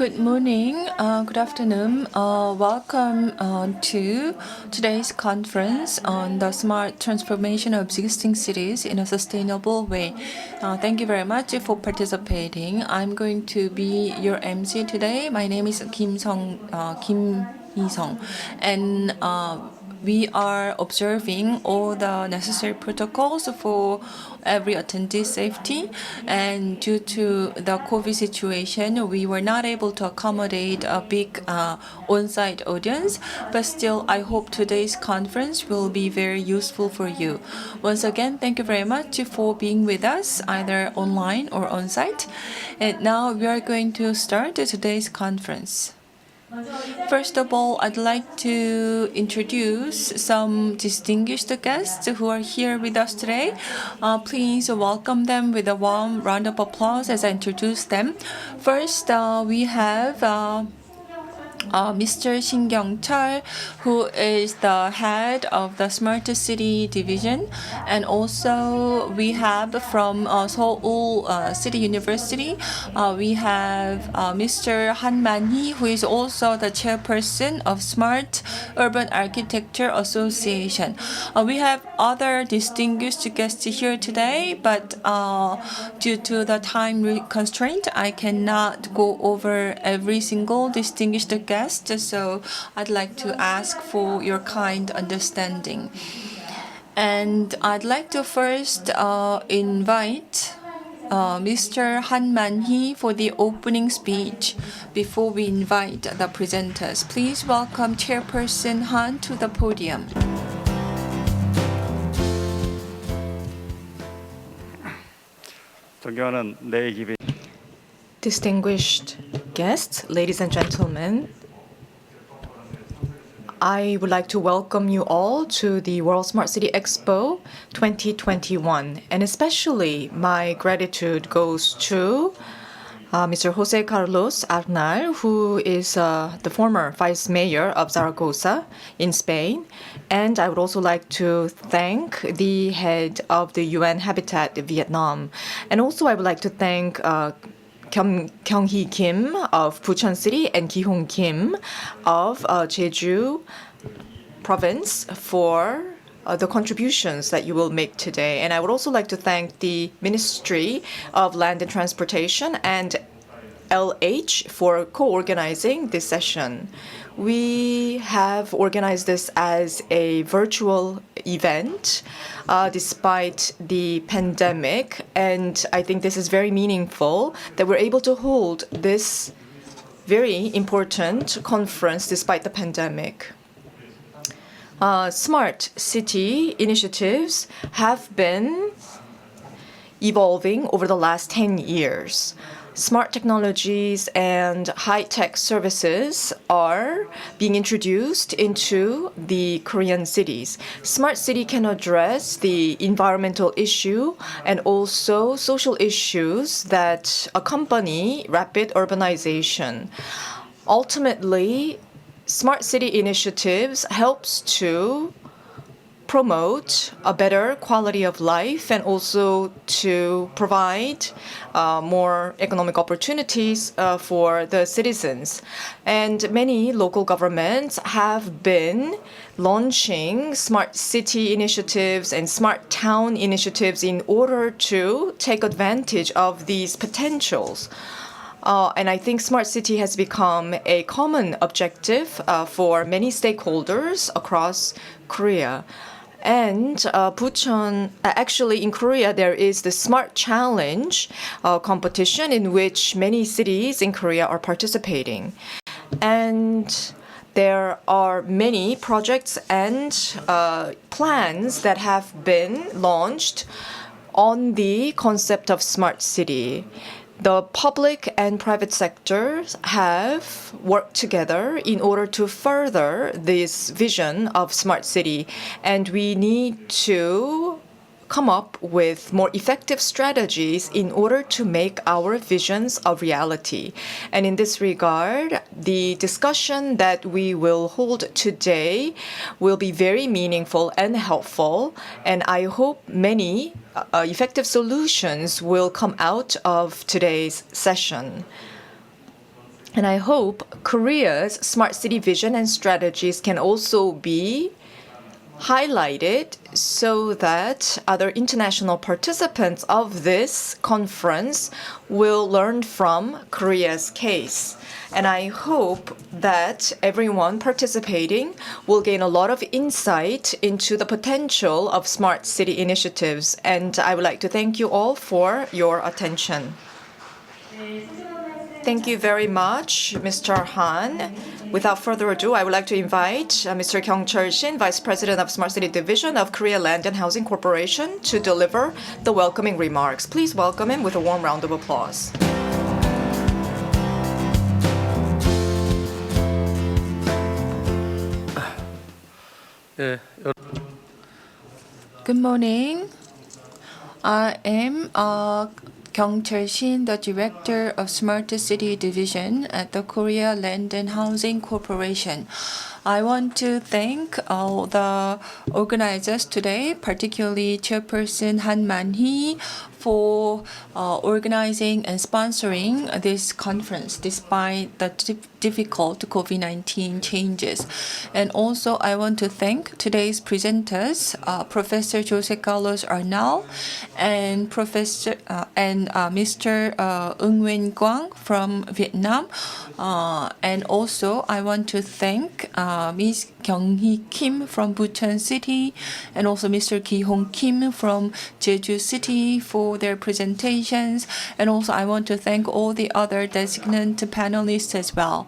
Good morning, good afternoon. Welcome to today's conference on the smart transformation of existing cities in a sustainable way. Thank you very much for participating. I'm going to be your MC today. My name is Kim Hee-sung, and we are observing all the necessary protocols for every attendee's safety. And due to the COVID situation, we were not able to accommodate a big on-site audience. But still, I hope today's conference will be very useful for you. Once again, thank you very much for being with us, either online or on-site. And now we are going to start today's conference. First of all, I'd like to introduce some distinguished guests who are here with us today. Please welcome them with a warm round of applause as I introduce them. First, we have Mr. Shin Kyung-chul, who is the head of the Smart City Division. And also we have from Seoul City University, we have Mr. Han Man-hee, who is also the chairperson of Smart Urban Architecture Association. We have other distinguished guests here today, but due to the time constraint, I cannot go over every single distinguished guest. So I'd like to ask for your kind understanding. And I'd like to first invite Mr. Han Man-hee for the opening speech before we invite the presenters. Please welcome Chairperson Han to the podium. Distinguished guests, ladies and gentlemen, I would like to welcome you all to the World Smart City Expo 2021. And especially my gratitude goes to Mr. Jose Carlos Arnal, who is the former vice mayor of Zaragoza in Spain. And I would also like to thank the head of the UN Habitat Vietnam. And also I would like to thank Kyung-hee Kim of Bucheon City and Ki-hong Kim of Jeju Province for the contributions that you will make today. And I would also like to thank the Ministry of Land and Transportation and LH for co-organizing this session. We have organized this as a virtual event despite the pandemic, and I think this is very meaningful that we're able to hold this very important conference despite the pandemic. Smart city initiatives have been evolving over the last 10 years. Smart technologies and high-tech services are being introduced into the Korean cities. Smart city can address the environmental issue and also social issues that accompany rapid urbanization. Ultimately, smart city initiatives helps to promote a better quality of life and also to provide more economic opportunities for the citizens. And many local governments have been launching smart city initiatives and smart town initiatives in order to take advantage of these potentials. And I think smart city has become a common objective for many stakeholders across Korea. And Bucheon, actually in Korea, there is the Smart Challenge competition in which many cities in Korea are participating. And there are many projects and plans that have been launched on the concept of smart city. The public and private sectors have worked together in order to further this vision of smart city, and we need to come up with more effective strategies in order to make our visions a reality. And in this regard, the discussion that we will hold today will be very meaningful and helpful, and I hope many effective solutions will come out of today's session. And I hope Korea's smart city vision and strategies can also be highlighted so that other international participants of this conference will learn from Korea's case. And I hope that everyone participating will gain a lot of insight into the potential of smart city initiatives. And I would like to thank you all for your attention. Thank you very much, Mr. Han. Without further ado, I would like to invite Mr. Kyung-Chul Shin, Vice President of Smart City Division of Korea Land and Housing Corporation, to deliver the welcoming remarks. Please welcome him with a warm round of applause. Good morning. I am Kyung-Chul Shin, the Director of Smart City Division at the Korea Land and Housing Corporation. I want to thank all the organizers today, particularly Chairperson Han Man-hee, for organizing and sponsoring this conference despite the difficult COVID-19 changes. And also, I want to thank today's presenters, Professor Jose Carlos Arnal and Mr. Eung Nguyen Quang from Vietnam. And also, I want to thank Ms. Kyung-hee Kim from Bucheon City and also Mr. Ki-hong Kim from Jeju City for their presentations. And also, I want to thank all the other designated panelists as well.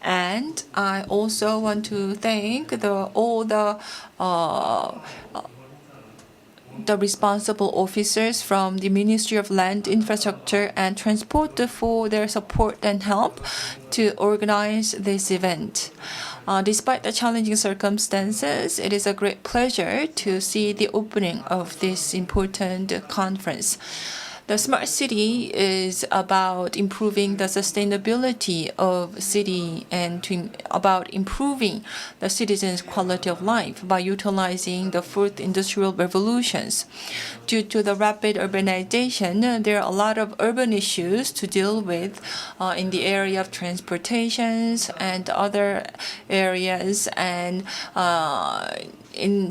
And I also want to thank all the responsible officers from the Ministry of Land, Infrastructure and Transport for their support and help to organize this event. Despite the challenging circumstances, it is a great pleasure to see the opening of this important conference. The smart city is about improving the sustainability of city and about improving the citizens' quality of life by utilizing the fourth industrial revolutions. Due to the rapid urbanization, there are a lot of urban issues to deal with in the area of transportations and other areas, and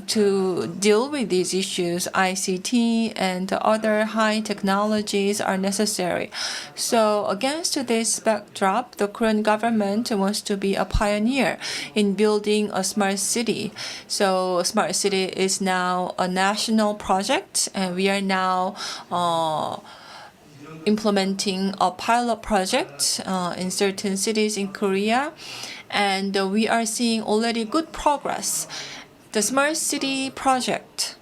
to deal with these issues, ICT and other high technologies are necessary. So against this backdrop, the Korean government wants to be a pioneer in building a smart city. So smart city is now a national project, and we are now implementing a pilot project in certain cities in Korea, and we are seeing already good progress. The Smart City project,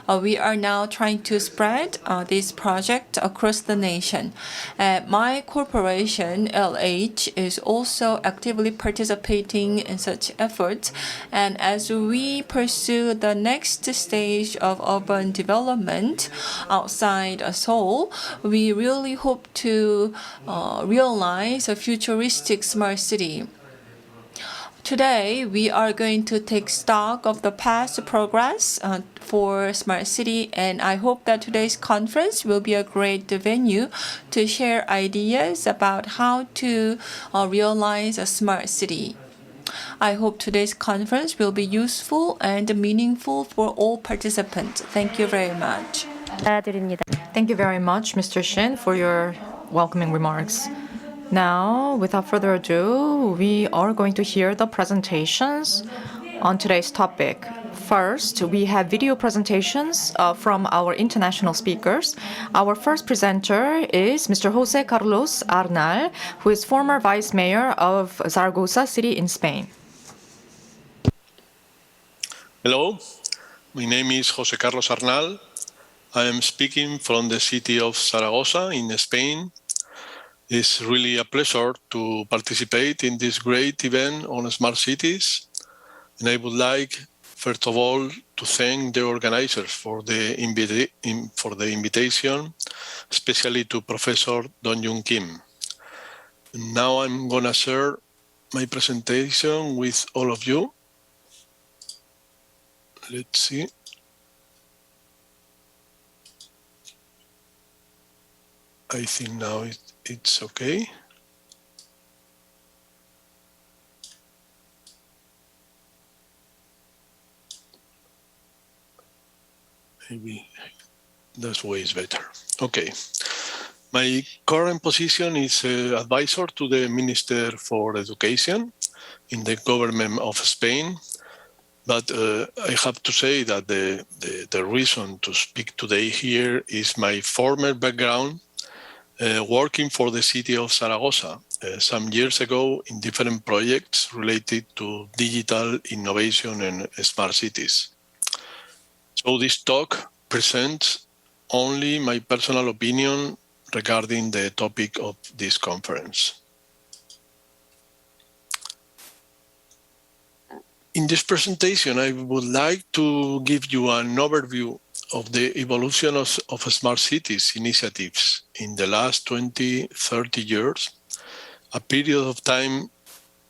we are now trying to spread this project across the nation. My corporation, LH, is also actively participating in such efforts. And as we pursue the next stage of urban development outside Seoul, we really hope to realize a futuristic smart city. Today, we are going to take stock of the past progress for Smart City, and I hope that today's conference will be a great venue to share ideas about how to realize a smart city. I hope today's conference will be useful and meaningful for all participants. Thank you very much. Thank you very much, Mr. Shin, for your welcoming remarks. Now, without further ado, we are going to hear the presentations on today's topic. First, we have video presentations from our international speakers. Our first presenter is Mr. Jose Carlos Arnal, who is former vice mayor of Zaragoza City in Spain. Hello, my name is Jose Carlos Arnal. I am speaking from the city of Zaragoza in Spain. It's really a pleasure to participate in this great event on smart cities. And I would like, first of all, to thank the organizers for the invitation, especially to Professor Dong Yoon Kim. And now I'm going to share my presentation with all of you. Let's see. I think now it's okay. Maybe this way is better. Okay. My current position is advisor to the Minister for Education in the government of Spain. But I have to say that the reason to speak today here is my former background working for the city of Zaragoza some years ago in different projects related to digital innovation and smart cities. So this talk presents only my personal opinion regarding the topic of this conference. In this presentation, I would like to give you an overview of the evolution of smart cities initiatives in the last 20, 30 years, a period of time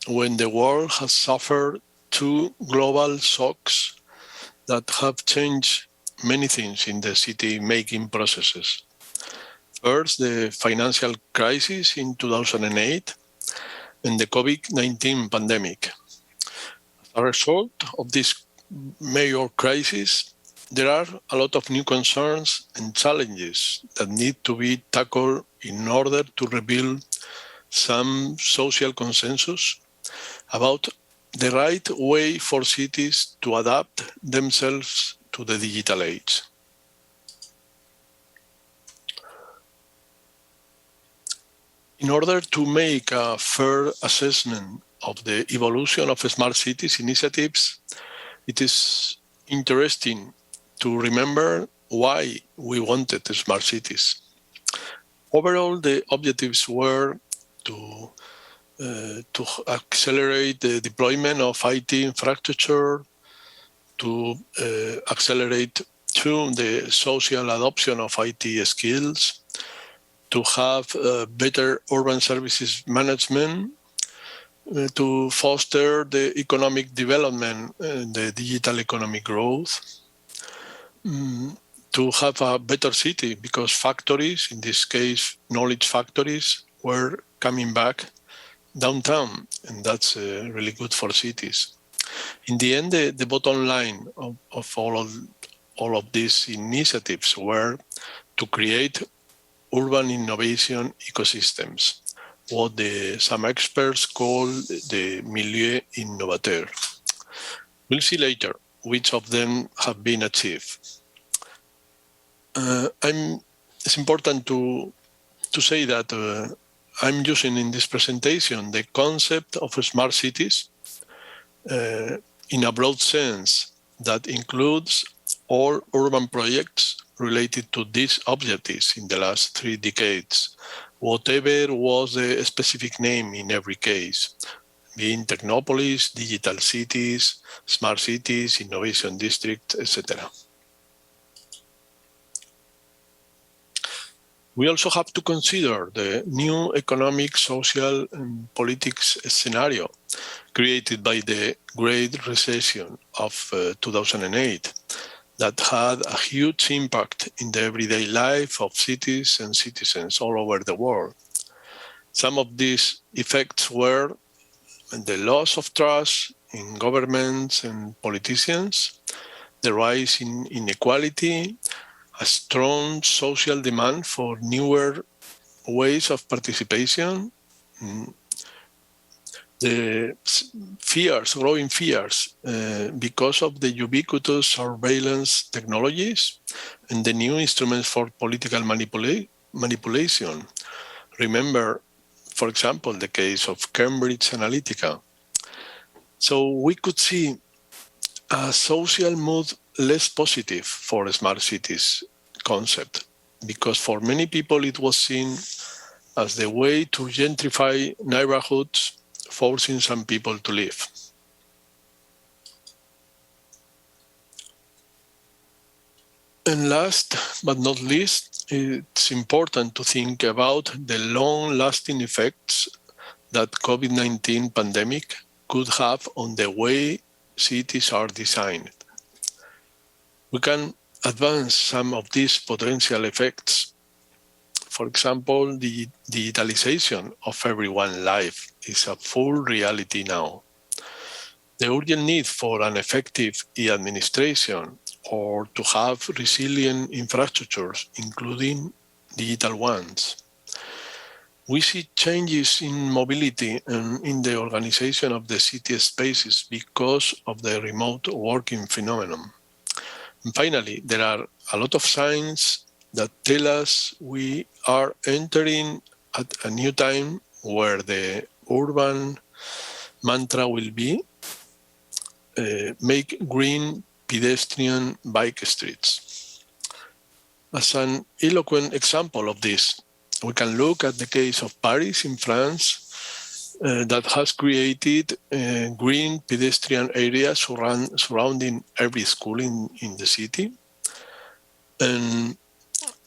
when the world has suffered two global shocks that have changed many things in the city-making processes. First, the financial crisis in 2008 and the COVID-19 pandemic. As a result of this major crisis, there are a lot of new concerns and challenges that need to be tackled in order to rebuild some social consensus about the right way for cities to adapt themselves to the digital age. In order to make a fair assessment of the evolution of smart cities initiatives, it is interesting to remember why we wanted smart cities. Overall, the objectives were to accelerate the deployment of IT infrastructure, to accelerate the social adoption of IT skills, to have better urban services management, to foster the economic development and the digital economic growth, to have a better city because factories, in this case, knowledge factories, were coming back downtown, and that's really good for cities. In the end, the bottom line of all of these initiatives were to create urban innovation ecosystems, what some experts call the milieu innovateur. We'll see later which of them have been achieved. It's important to say that I'm using in this presentation the concept of smart cities in a broad sense that includes all urban projects related to these objectives in the last 3 decades, whatever was the specific name in every case, being technopolis, digital cities, smart cities, innovation district, etc. We also have to consider the new economic, social, and politics scenario created by the Great Recession of 2008 that had a huge impact in the everyday life of cities and citizens all over the world. Some of these effects were the loss of trust in governments and politicians, the rise in inequality, a strong social demand for newer ways of participation, the growing fears because of the ubiquitous surveillance technologies and the new instruments for political manipulation. Remember, for example, the case of Cambridge Analytica. So we could see a social mood less positive for a smart cities concept, because for many people it was seen as the way to gentrify neighborhoods, forcing some people to leave. And last but not least, it's important to think about the long-lasting effects that COVID-19 pandemic could have on the way cities are designed. We can advance some of these potential effects. For example, the digitalization of everyone's life is a full reality now. The urgent need for an effective e-administration or to have resilient infrastructures, including digital ones. We see changes in mobility and in the organization of the city spaces because of the remote working phenomenon. And finally, there are a lot of signs that tell us we are entering at a new time where the urban mantra will be make green pedestrian bike streets. As an eloquent example of this, we can look at the case of Paris in France that has created green pedestrian areas surrounding every school in the city. And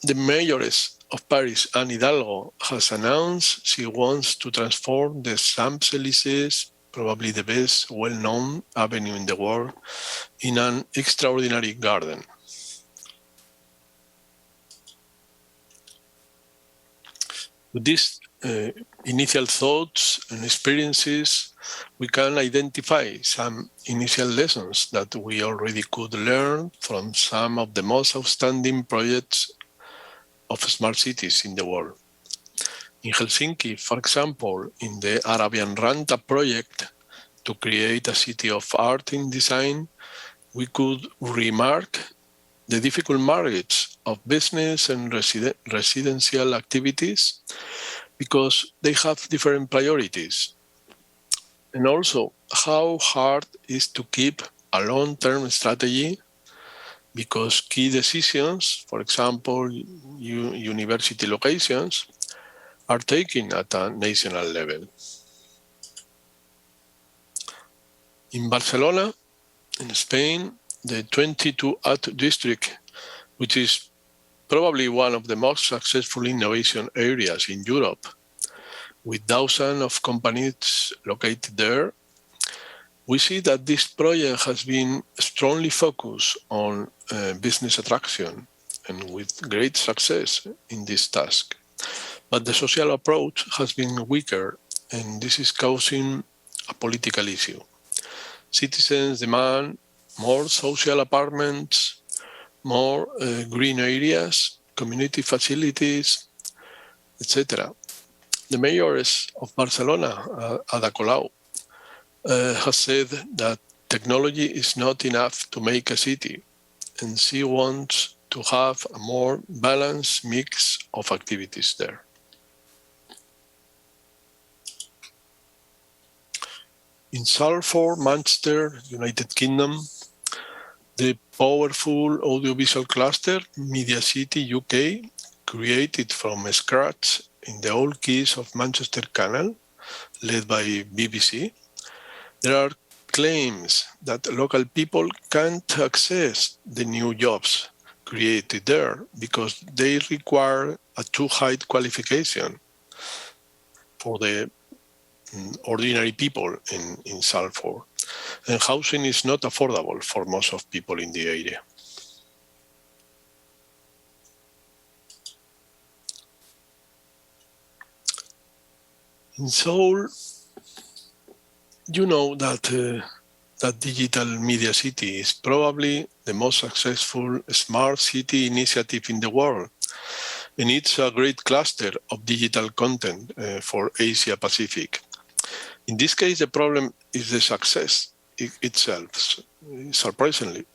the mayoress of Paris, Anne Hidalgo, has announced she wants to transform the Champs-Élysées, probably the best well-known avenue in the world, in an extraordinary garden. With these initial thoughts and experiences, we can identify some initial lessons that we already could learn from some of the most outstanding projects of smart cities in the world. In Helsinki, for example, in the Arabian Ranta project to create a city of art and design, we could remark the difficult marriage of business and residential activities because they have different priorities. And also how hard it is to keep a long-term strategy because key decisions, for example, university locations, are taken at a national level. In Barcelona, in Spain, the 22 Art District, which is probably one of the most successful innovation areas in Europe, with thousands of companies located there, we see that this project has been strongly focused on business attraction and with great success in this task. But the social approach has been weaker, and this is causing a political issue. Citizens demand more social apartments, more green areas, community facilities, etc. The mayor of Barcelona, Ada Colau, has said that technology is not enough to make a city, and she wants to have a more balanced mix of activities there. In Salford, Manchester, United Kingdom, the powerful audiovisual cluster, Media City UK, created from scratch in the old quays of Manchester Canal, led by BBC, there are claims that local people can't access the new jobs created there because they require a too high qualification for the ordinary people in Salford. And housing is not affordable for most of people in the area. In Seoul, you know that that Digital Media City is probably the most successful smart city initiative in the world. And it's a great cluster of digital content for Asia Pacific. In this case, the problem is the success itself, surprisingly,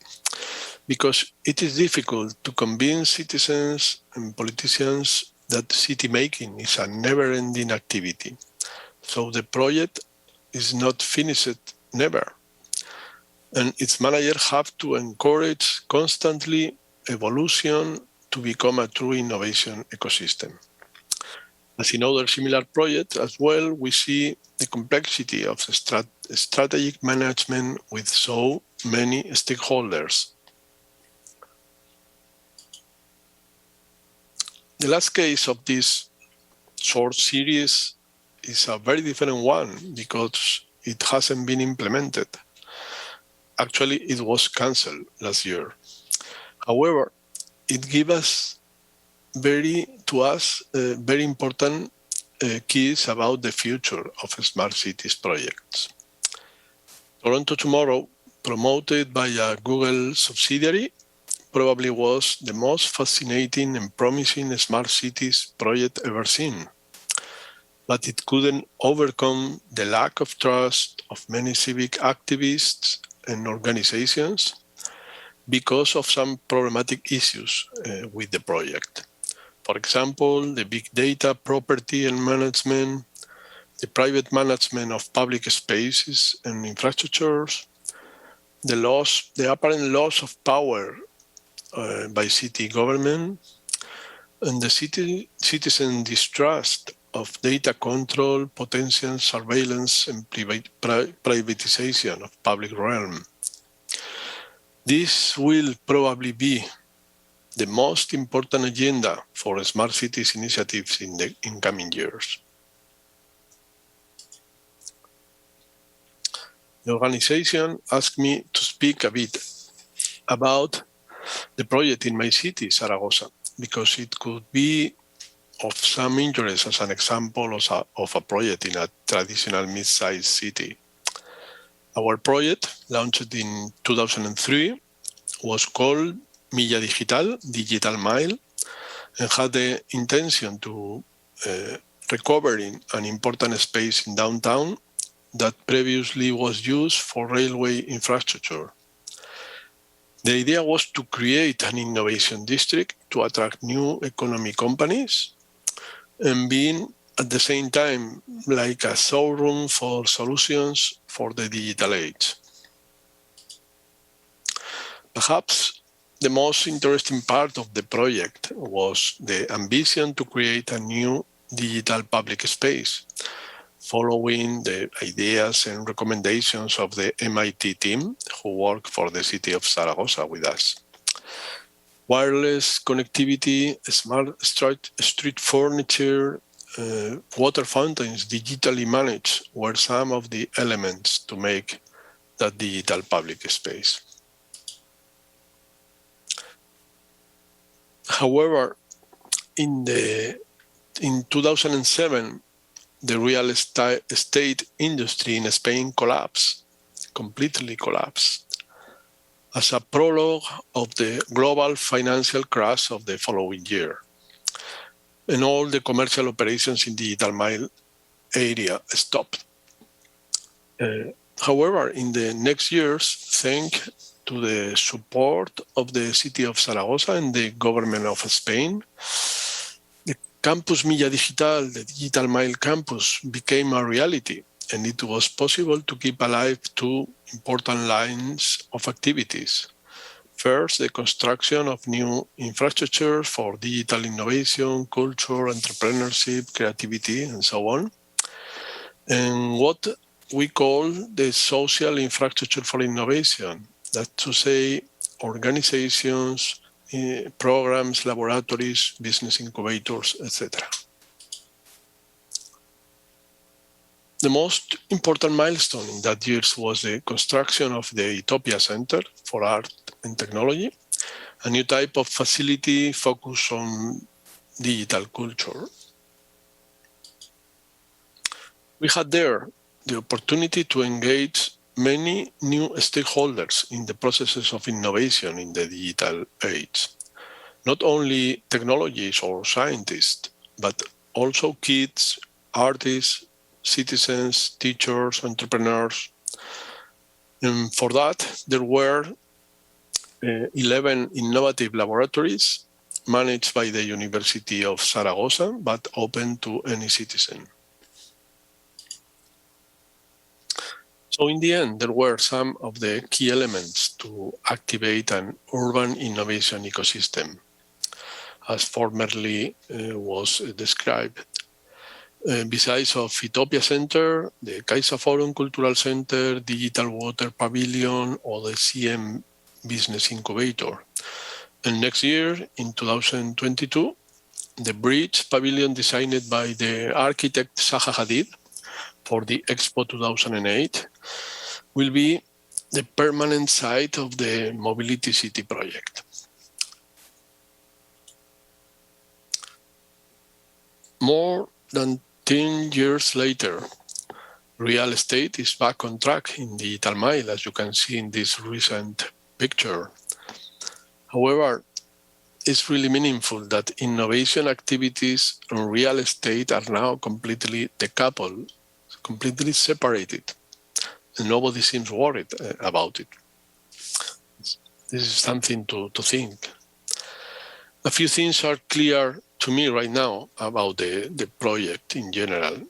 because it is difficult to convince citizens and politicians that city making is a never-ending activity. So the project is not finished never. And its managers have to encourage constantly evolution to become a true innovation ecosystem. As in other similar projects as well, we see the complexity of strategic management with so many stakeholders. The last case of this short series is a very different one because it hasn't been implemented. Actually, it was cancelled last year. However, it gives us very important keys about the future of smart cities projects. Toronto Tomorrow, promoted by a Google subsidiary, probably was the most fascinating and promising smart cities project ever seen. But it couldn't overcome the lack of trust of many civic activists and organizations because of some problematic issues with the project. For example, the big data property and management, the private management of public spaces and infrastructures, the apparent loss of power by city government, and the citizen distrust of data control, potential surveillance, and privatization of public realm. This will probably be the most important agenda for smart cities initiatives in the incoming years. The organization asked me to speak a bit about the project in my city, Zaragoza, because it could be of some interest as an example of a project in a traditional mid-sized city. Our project, launched in 2003, was called Milla Digital, Digital Mile, and had the intention to recovering an important space in downtown that previously was used for railway infrastructure. The idea was to create an innovation district to attract new economy companies and being at the same time like a showroom for solutions for the digital age. Perhaps the most interesting part of the project was the ambition to create a new digital public space, following the ideas and recommendations of the MIT team who work for the city of Zaragoza with us. Wireless connectivity, smart street furniture, water fountains digitally managed were some of the elements to make that digital public space. However, in 2007, the real estate industry in Spain completely collapsed, as a prologue of the global financial crash of the following year. And all the commercial operations in Digital Mile area stopped. However, in the next years, thanks to the support of the city of Zaragoza and the government of Spain, the Campus Milla Digital, the Digital Mile campus, became a reality, and it was possible to keep alive two important lines of activities. First, the construction of new infrastructure for digital innovation, culture, entrepreneurship, creativity, and so on. And what we call the social infrastructure for innovation, that's to say, organizations, programs, laboratories, business incubators, etc. The most important milestone in that year was the construction of the Utopia Center for Art and Technology, a new type of facility focused on digital culture. We had there the opportunity to engage many new stakeholders in the processes of innovation in the digital age. Not only technologists or scientists, but also kids, artists, citizens, teachers, entrepreneurs. And for that, there were 11 innovative laboratories managed by the University of Zaragoza, but open to any citizen. So in the end, there were some of the key elements to activate an urban innovation ecosystem, as formerly was described. Besides of Utopia Center, the CaixaForum Cultural Center, Digital Water Pavilion, or the CM Business Incubator. And next year, in 2022, the Bridge Pavilion designed by the architect Zaha Hadid for the Expo 2008 will be the permanent site of the Mobility City project. More than 10 years later, real estate is back on track in Digital Mile, as you can see in this recent picture. However, it's really meaningful that innovation activities and real estate are now completely decoupled, completely separated, and nobody seems worried about it. This is something to think. A few things are clear to me right now about the project in general.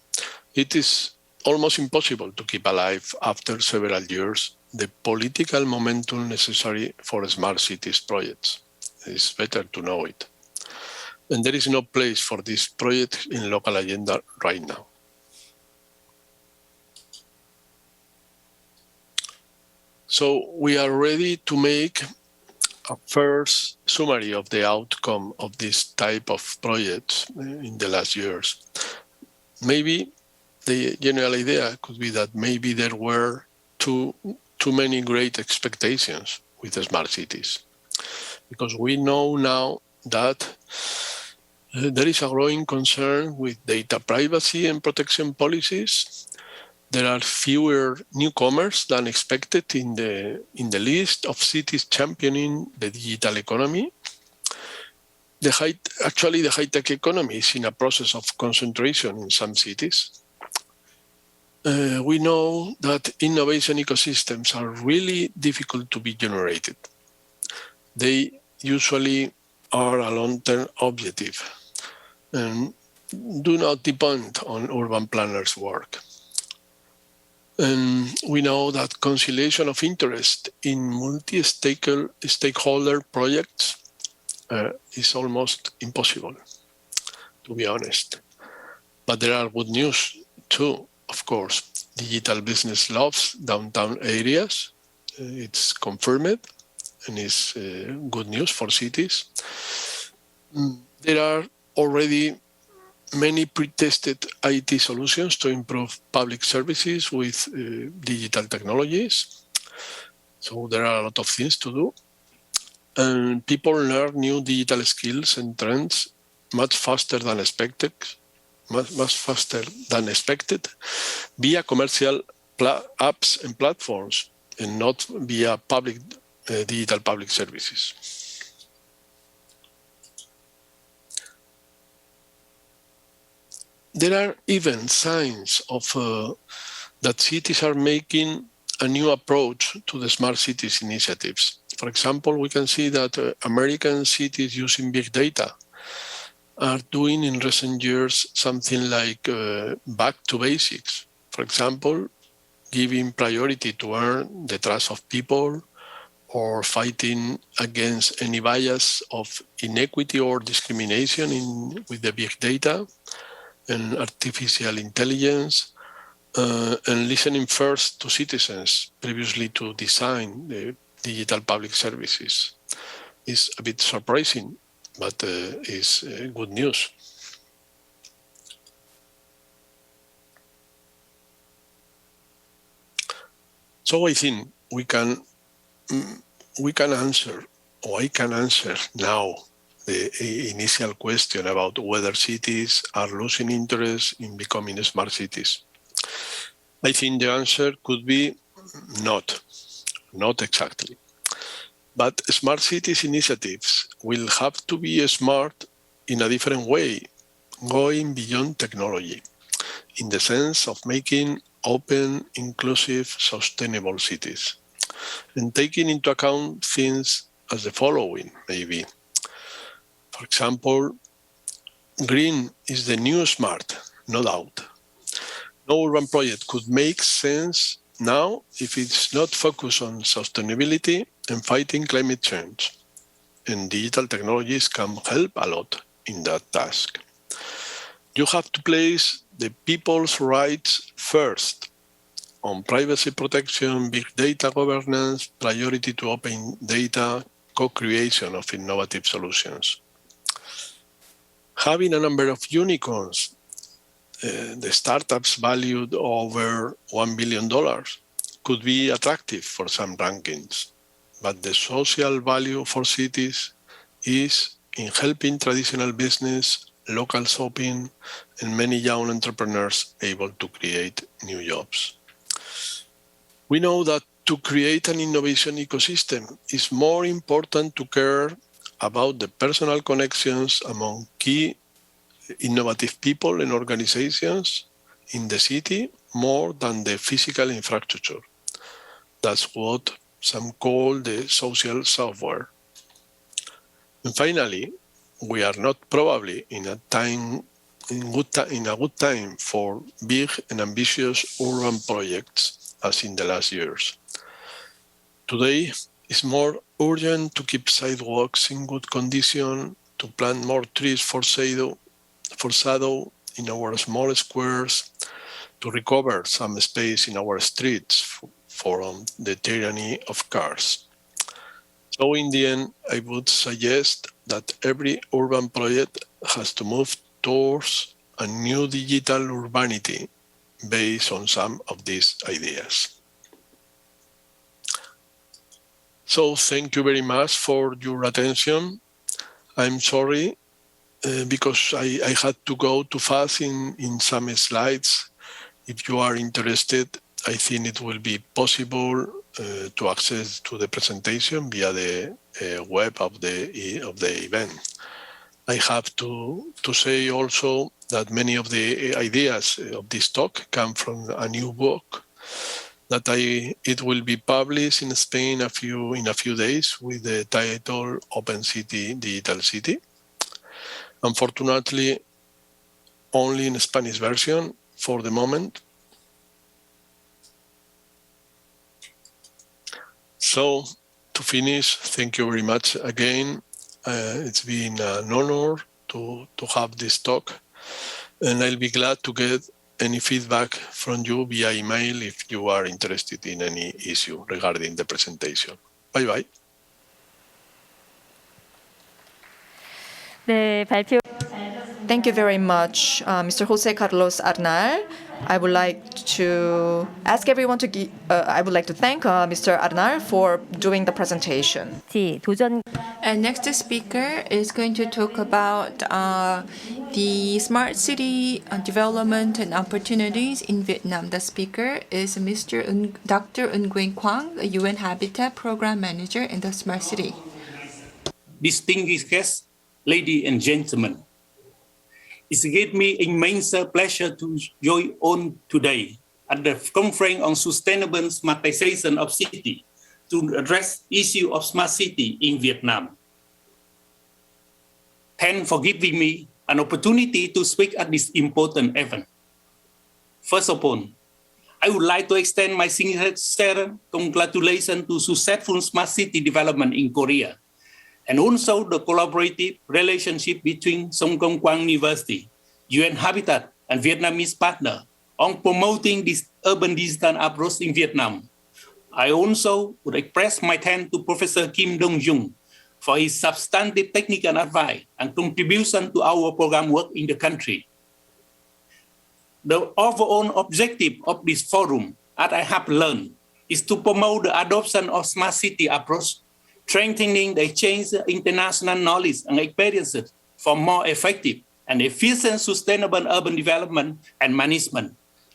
It is almost impossible to keep alive after several years the political momentum necessary for smart cities projects. It's better to know it. And there is no place for this project in local agenda right now. So we are ready to make a first summary of the outcome of this type of projects in the last years. Maybe the general idea could be that maybe there were too many great expectations with the smart cities, because we know now that there is a growing concern with data privacy and protection policies. There are fewer newcomers than expected in the list of cities championing the digital economy. The high-tech economy is in a process of concentration in some cities. We know that innovation ecosystems are really difficult to be generated. They usually are a long-term objective and do not depend on urban planners' work. And we know that conciliation of interest in multi-stakeholder projects is almost impossible, to be honest. But there are good news too, of course. Digital business loves downtown areas. It's confirmed, and it's good news for cities. There are already many pre-tested IT solutions to improve public services with digital technologies. So there are a lot of things to do. And people learn new digital skills and trends much faster than expected, via commercial apps and platforms, and not via digital public services. There are even signs of that cities are making a new approach to the smart cities initiatives. For example, we can see that American cities using big data are doing in recent years something like back to basics. For example, giving priority to earn the trust of people, or fighting against any bias of inequity or discrimination with the big data and artificial intelligence, and listening first to citizens previously to design the digital public services. Is a bit surprising, but is good news. So I think we can answer, or I can answer now, the initial question about whether cities are losing interest in becoming smart cities. I think the answer could be not exactly. But smart cities initiatives will have to be smart in a different way, going beyond technology, in the sense of making open, inclusive, sustainable cities, and taking into account things as the following, maybe. For example, green is the new smart, no doubt. No urban project could make sense now if it's not focused on sustainability and fighting climate change. And digital technologies can help a lot in that task. You have to place the people's rights first on privacy protection, big data governance, priority to open data, co-creation of innovative solutions. Having a number of unicorns, the startups valued over $1 billion, could be attractive for some rankings. But the social value for cities is in helping traditional business, local shopping, and many young entrepreneurs able to create new jobs. We know that to create an innovation ecosystem, it's more important to care about the personal connections among key innovative people and organizations in the city more than the physical infrastructure. That's what some call the social software. And finally, we are not probably in a good time for big and ambitious urban projects as in the last years. Today, it's more urgent to keep sidewalks in good condition, to plant more trees for shadow in our small squares, to recover some space in our streets from the tyranny of cars. So in the end, I would suggest that every urban project has to move towards a new digital urbanity based on some of these ideas. So thank you very much for your attention. I'm sorry because I had to go too fast in some slides. If you are interested, I think it will be possible to access to the presentation via the web of the event. I have to say also that many of the ideas of this talk come from a new book that it will be published in Spain in a few days with the title Open City, Digital City. Unfortunately, only in Spanish version for the moment. So to finish, thank you very much again. It's been an honor to have this talk, and I'll be glad to get any feedback from you via email if you are interested in any issue regarding the presentation. Bye-bye. 네, 발표. Thank you very much, Mr. Jose Carlos Arnal. I would like to ask everyone to I would like to thank Mr. Arnal for doing the presentation. 도전. And next speaker is going to talk about the smart city development and opportunities in Vietnam. The speaker is Dr. Nguyen Quang, a UN Habitat Program Manager in the Smart City. Distinguished guests, ladies and gentlemen, it gives me immense pleasure to join on today at the Conference on Sustainable Smartization of City to address issue of smart city in Vietnam. Thanks for giving me an opportunity to speak at this important event. First of all, I would like to extend my sincere congratulations to successful smart city development in Korea, and also the collaborative relationship between Song Công Quang University, UN Habitat, and Vietnamese partner on promoting this urban digital approach in Vietnam. I also would express my thanks to Professor Kim Dong-Jung for his substantive technical advice and contribution to our program work in the country. The overall objective of this forum, as I have learned, is to promote the adoption of smart city approach, strengthening the exchange of international knowledge and experiences for more effective and efficient sustainable urban development and management.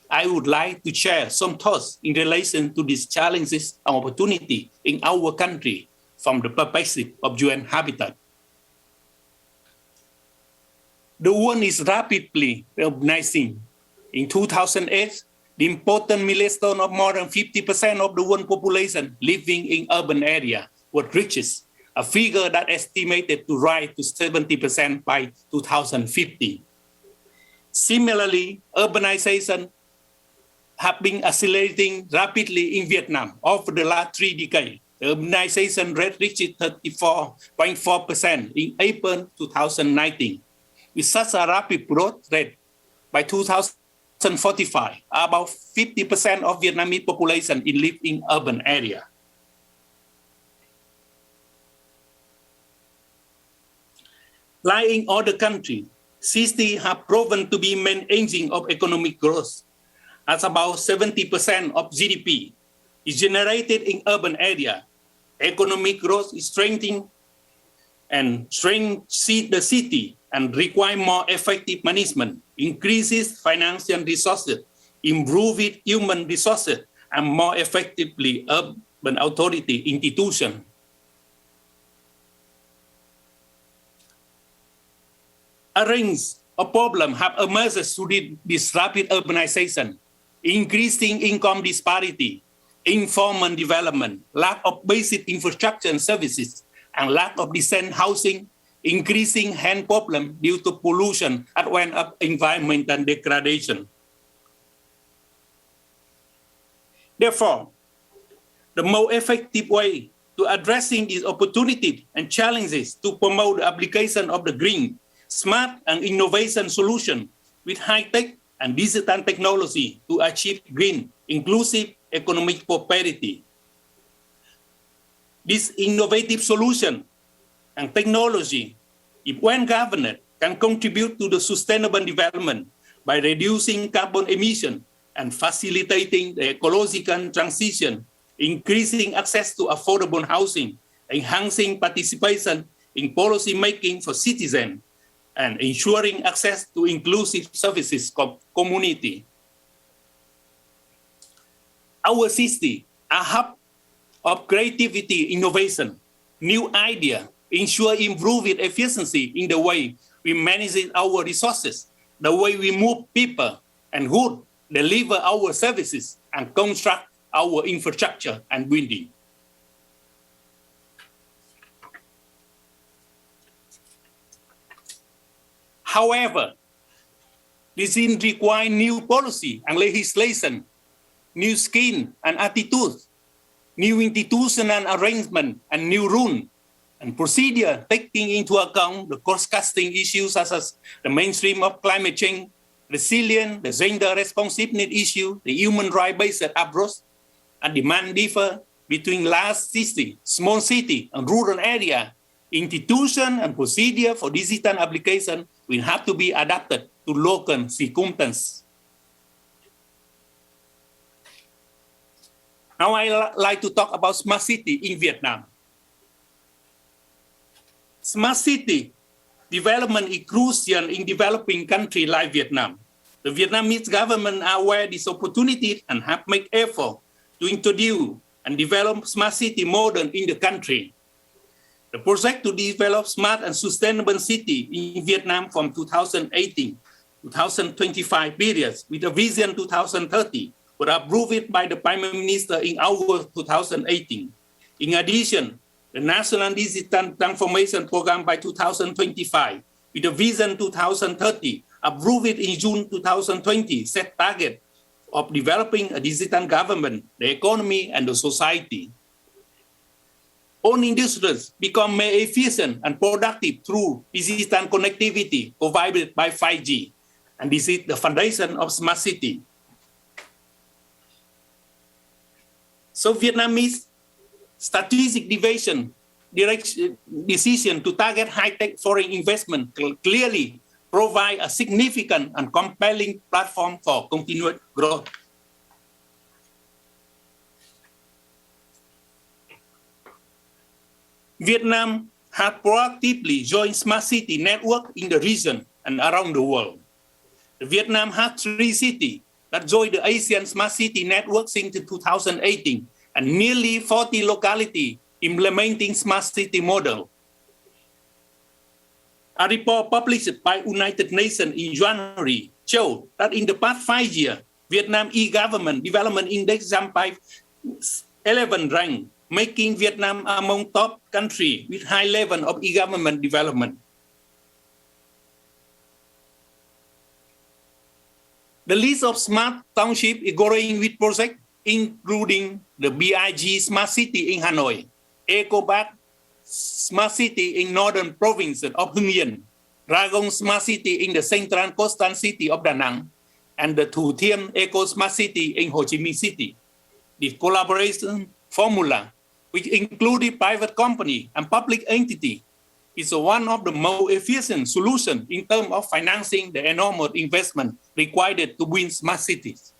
I would like to share some thoughts in relation to these challenges and opportunities in our country from the perspective of UN Habitat. The world is rapidly urbanizing. In 2008, the important milestone of more than 50% of the world population living in urban area was reached, a figure that estimated to rise to 70% by 2050. Similarly, urbanization have been accelerating rapidly in Vietnam over the last 3 decades. The urbanization rate reached 34.4% in April 2019. With such a rapid growth rate, by 2045, about 50% of Vietnamese population live in urban area. Like in other countries, cities have proven to be main engine of economic growth, as about 70% of GDP is generated in urban area. Economic growth is strengthening the city and require more effective management, increases financial resources, improve human resources, and more effectively urban authority institution. A range of problems have emerged through this rapid urbanization, increasing income disparity, informal development, lack of basic infrastructure and services, and lack of decent housing, increasing health problems due to pollution as well as environmental degradation. Therefore, the more effective way to addressing these opportunities and challenges to promote the application of the green, smart, and innovation solution with high-tech and digital technology to achieve green, inclusive economic prosperity. This innovative solution and technology, if when governed, can contribute to the sustainable development by reducing carbon emission and facilitating the ecological transition, increasing access to affordable housing, enhancing participation in policy making for citizens, and ensuring access to inclusive services community. Our city, a hub of creativity, innovation, new idea, ensure improved efficiency in the way we manage our resources, the way we move people and goods, deliver our services, and construct our infrastructure and building. However, this requires new policy and legislation, new skills and attitudes, new institutional arrangement and new rules and procedure taking into account the cross-cutting issues such as the mainstream of climate change, resilience, the gender responsiveness issue, the human rights-based approach, and demand differ between large city, small city, and rural area. Institution and procedure for digital application will have to be adapted to local circumstances. Now I like to talk about smart city in Vietnam. Smart city development is crucial in developing country like Vietnam. The Vietnamese government are aware of this opportunity and have made effort to introduce and develop smart city model in the country. The project to develop smart and sustainable city in Vietnam from 2018-2025 periods with a vision 2030 were approved by the Prime Minister in August 2018. In addition, the National Digital Transformation Program by 2025 with a vision 2030 approved in June 2020 set target of developing a digital government, the economy, and the society. All industries become more efficient and productive through digital connectivity provided by 5G. And this is the foundation of smart city. So Vietnamese strategic decision to target high-tech foreign investment clearly provide a significant and compelling platform for continued growth. Vietnam has proactively joined smart city network in the region and around the world. Vietnam has 3 cities that joined the ASEAN Smart City Network since 2018 and nearly 40 localities implementing smart city model. A report published by United Nations in January showed that in the past 5 years, Vietnam e-government development index jumped by 11 rank, making Vietnam among top countries with high level of e-government development. The list of smart townships is growing with projects including the BIG Smart City in Hanoi, EcoBat Smart City in northern province of Hưng Yên, Dragon Smart City in the central coastal city of Da Nang, and the Thủ Thiêm Eco Smart City in Ho Chi Minh City. The collaboration formula, which included private company and public entity, is one of the most efficient solutions in terms of financing the enormous investment required to build smart cities.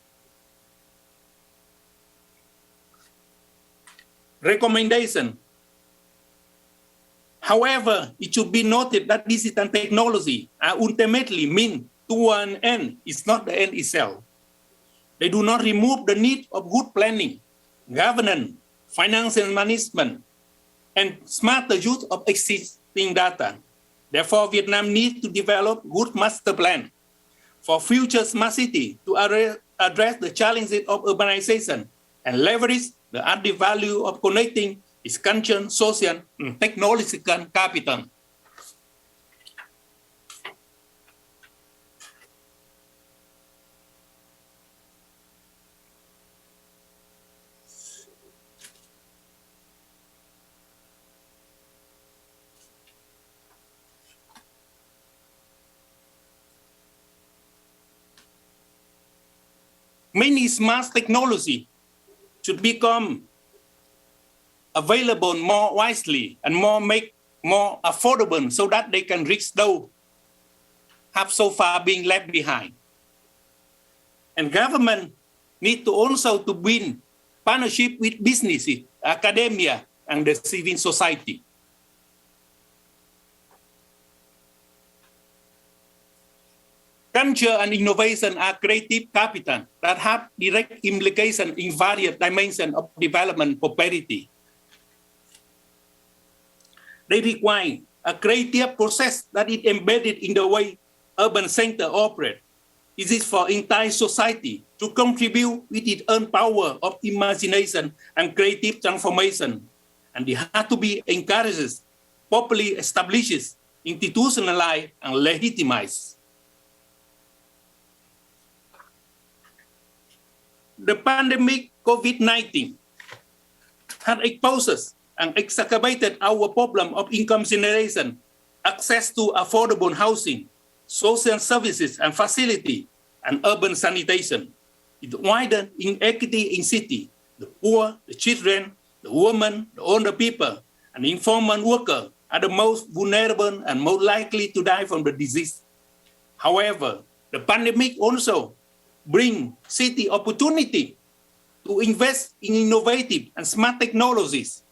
Recommendation. However, it should be noted that digital technology are ultimately meant to an end. It's not the end itself. They do not remove the need of good planning, governance, financial management, and smarter use of existing data. Therefore, Vietnam needs to develop good master plan for future smart city to address the challenges of urbanization and leverage the added value of connecting its culture, social, and technological capital. Many smart technology should become available more wisely and make more affordable so that they can reach those have so far been left behind. And government need to also to win partnership with businesses, academia, and the civil society. Culture and innovation are creative capital that have direct implication in various dimensions of development prosperity. They require a creative process that is embedded in the way urban centers operate. It is for entire society to contribute with its own power of imagination and creative transformation. And they have to be encouraged, properly established, institutionalized, and legitimized. The pandemic COVID-19 had exposed and exacerbated our problem of income generation, access to affordable housing, social services and facility, and urban sanitation. It widened inequity in city. The poor, the children, the women, the older people, and informal workers are the most vulnerable and most likely to die from the disease. However, the pandemic also brings city opportunity to invest in innovative and smart technologies.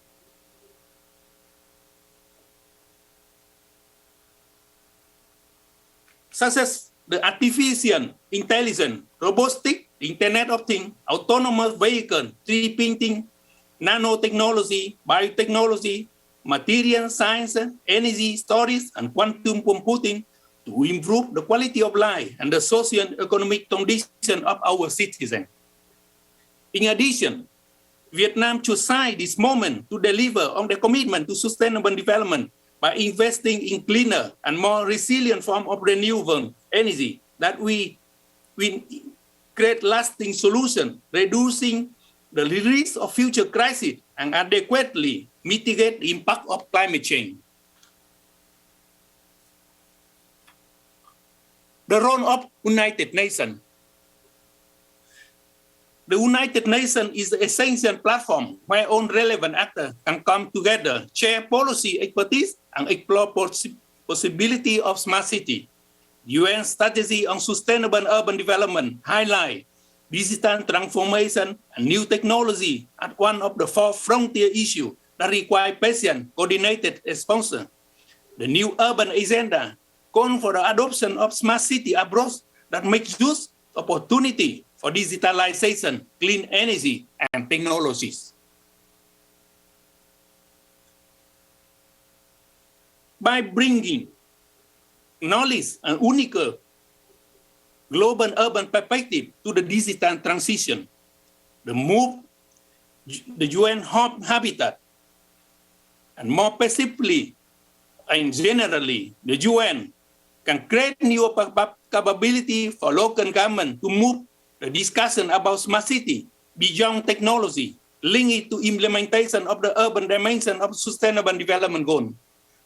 Such as the artificial intelligence, robotics, Internet of Things, autonomous vehicle, 3D printing, nanotechnology, biotechnology, material science, energy storage, and quantum computing to improve the quality of life and the social and economic condition of our citizens. In addition, Vietnam should seize this moment to deliver on the commitment to sustainable development by investing in cleaner and more resilient form of renewable energy that we create lasting solutions, reducing the risk of future crises and adequately mitigate the impact of climate change. The role of United Nations. The United Nations is the essential platform where all relevant actors can come together, share policy expertise, and explore possibility of smart city. UN strategy on sustainable urban development highlight digital transformation and new technology as one of the four frontier issues that require patient, coordinated response. The new urban agenda calls for the adoption of smart city approach that makes use of opportunity for digitalization, clean energy, and technologies. By bringing knowledge and unique global urban perspective to the digital transition, the UN habitat, and more specifically and generally, the UN can create new capability for local government to move the discussion about smart city beyond technology, link it to implementation of the urban dimension of sustainable development goal,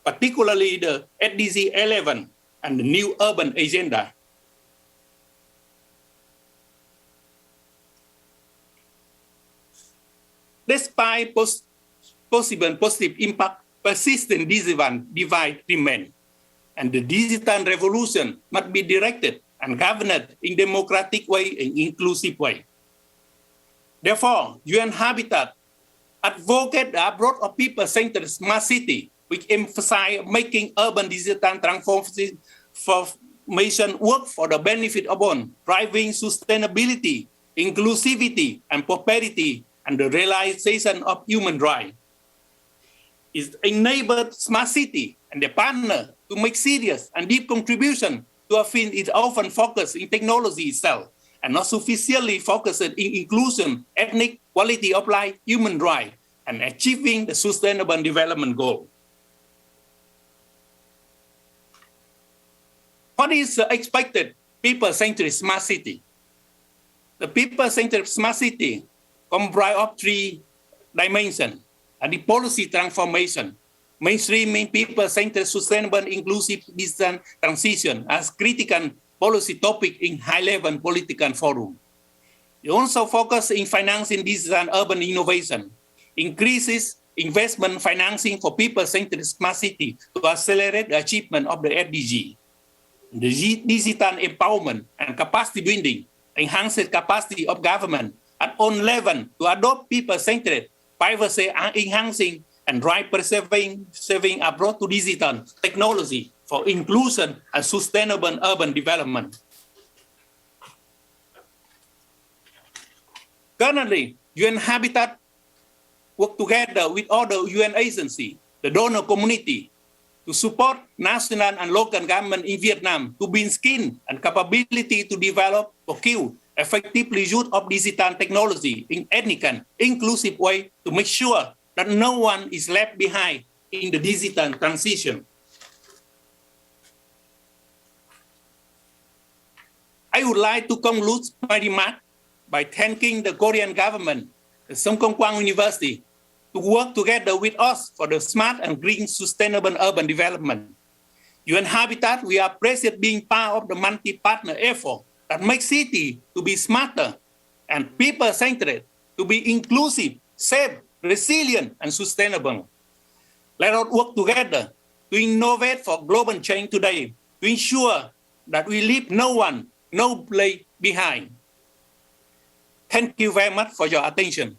particularly the SDG 11 and the new urban agenda. Despite possible positive impact, persistent divide remain, and the digital revolution must be directed and governed in democratic way and inclusive way. Therefore, UN Habitat advocate the approach of people-centered smart city, which emphasize making urban digital transformation work for the benefit of all, driving sustainability, inclusivity and prosperity, and the realization of human rights. It enabled smart city and their partner to make serious and deep contribution to a field is often focused in technology itself and not sufficiently focused in inclusion, ethnic quality of life, human rights, and achieving the sustainable development goal. What is the expected people-centered smart city? The people-centered smart city comprise of 3 dimensions. And the policy transformation, mainstreaming people-centered, sustainable, inclusive digital transition as critical policy topic in high-level political forum. It also focuses in financing digital and urban innovation, increases investment financing for people-centered smart city to accelerate the achievement of the SDG. The digital empowerment and capacity building enhances capacity of government at all levels to adopt people-centered, privacy enhancing, and right preserving approach to digital technology for inclusion and sustainable urban development. Currently, UN Habitat work together with other UN agencies, the donor community, to support national and local government in Vietnam to build skill and capability to develop procure effectively use of digital technology in ethnic and inclusive way to make sure that no one is left behind in the digital transition. I would like to conclude my remark by thanking the Korean government, the Songkong University, to work together with us for the smart and green sustainable urban development. UN Habitat, we are pleased being part of the multi-partner effort that makes city to be smarter and people-centered, to be inclusive, safe, resilient, and sustainable. Let us work together to innovate for global change today, to ensure that we leave no one, no place behind. Thank you very much for your attention.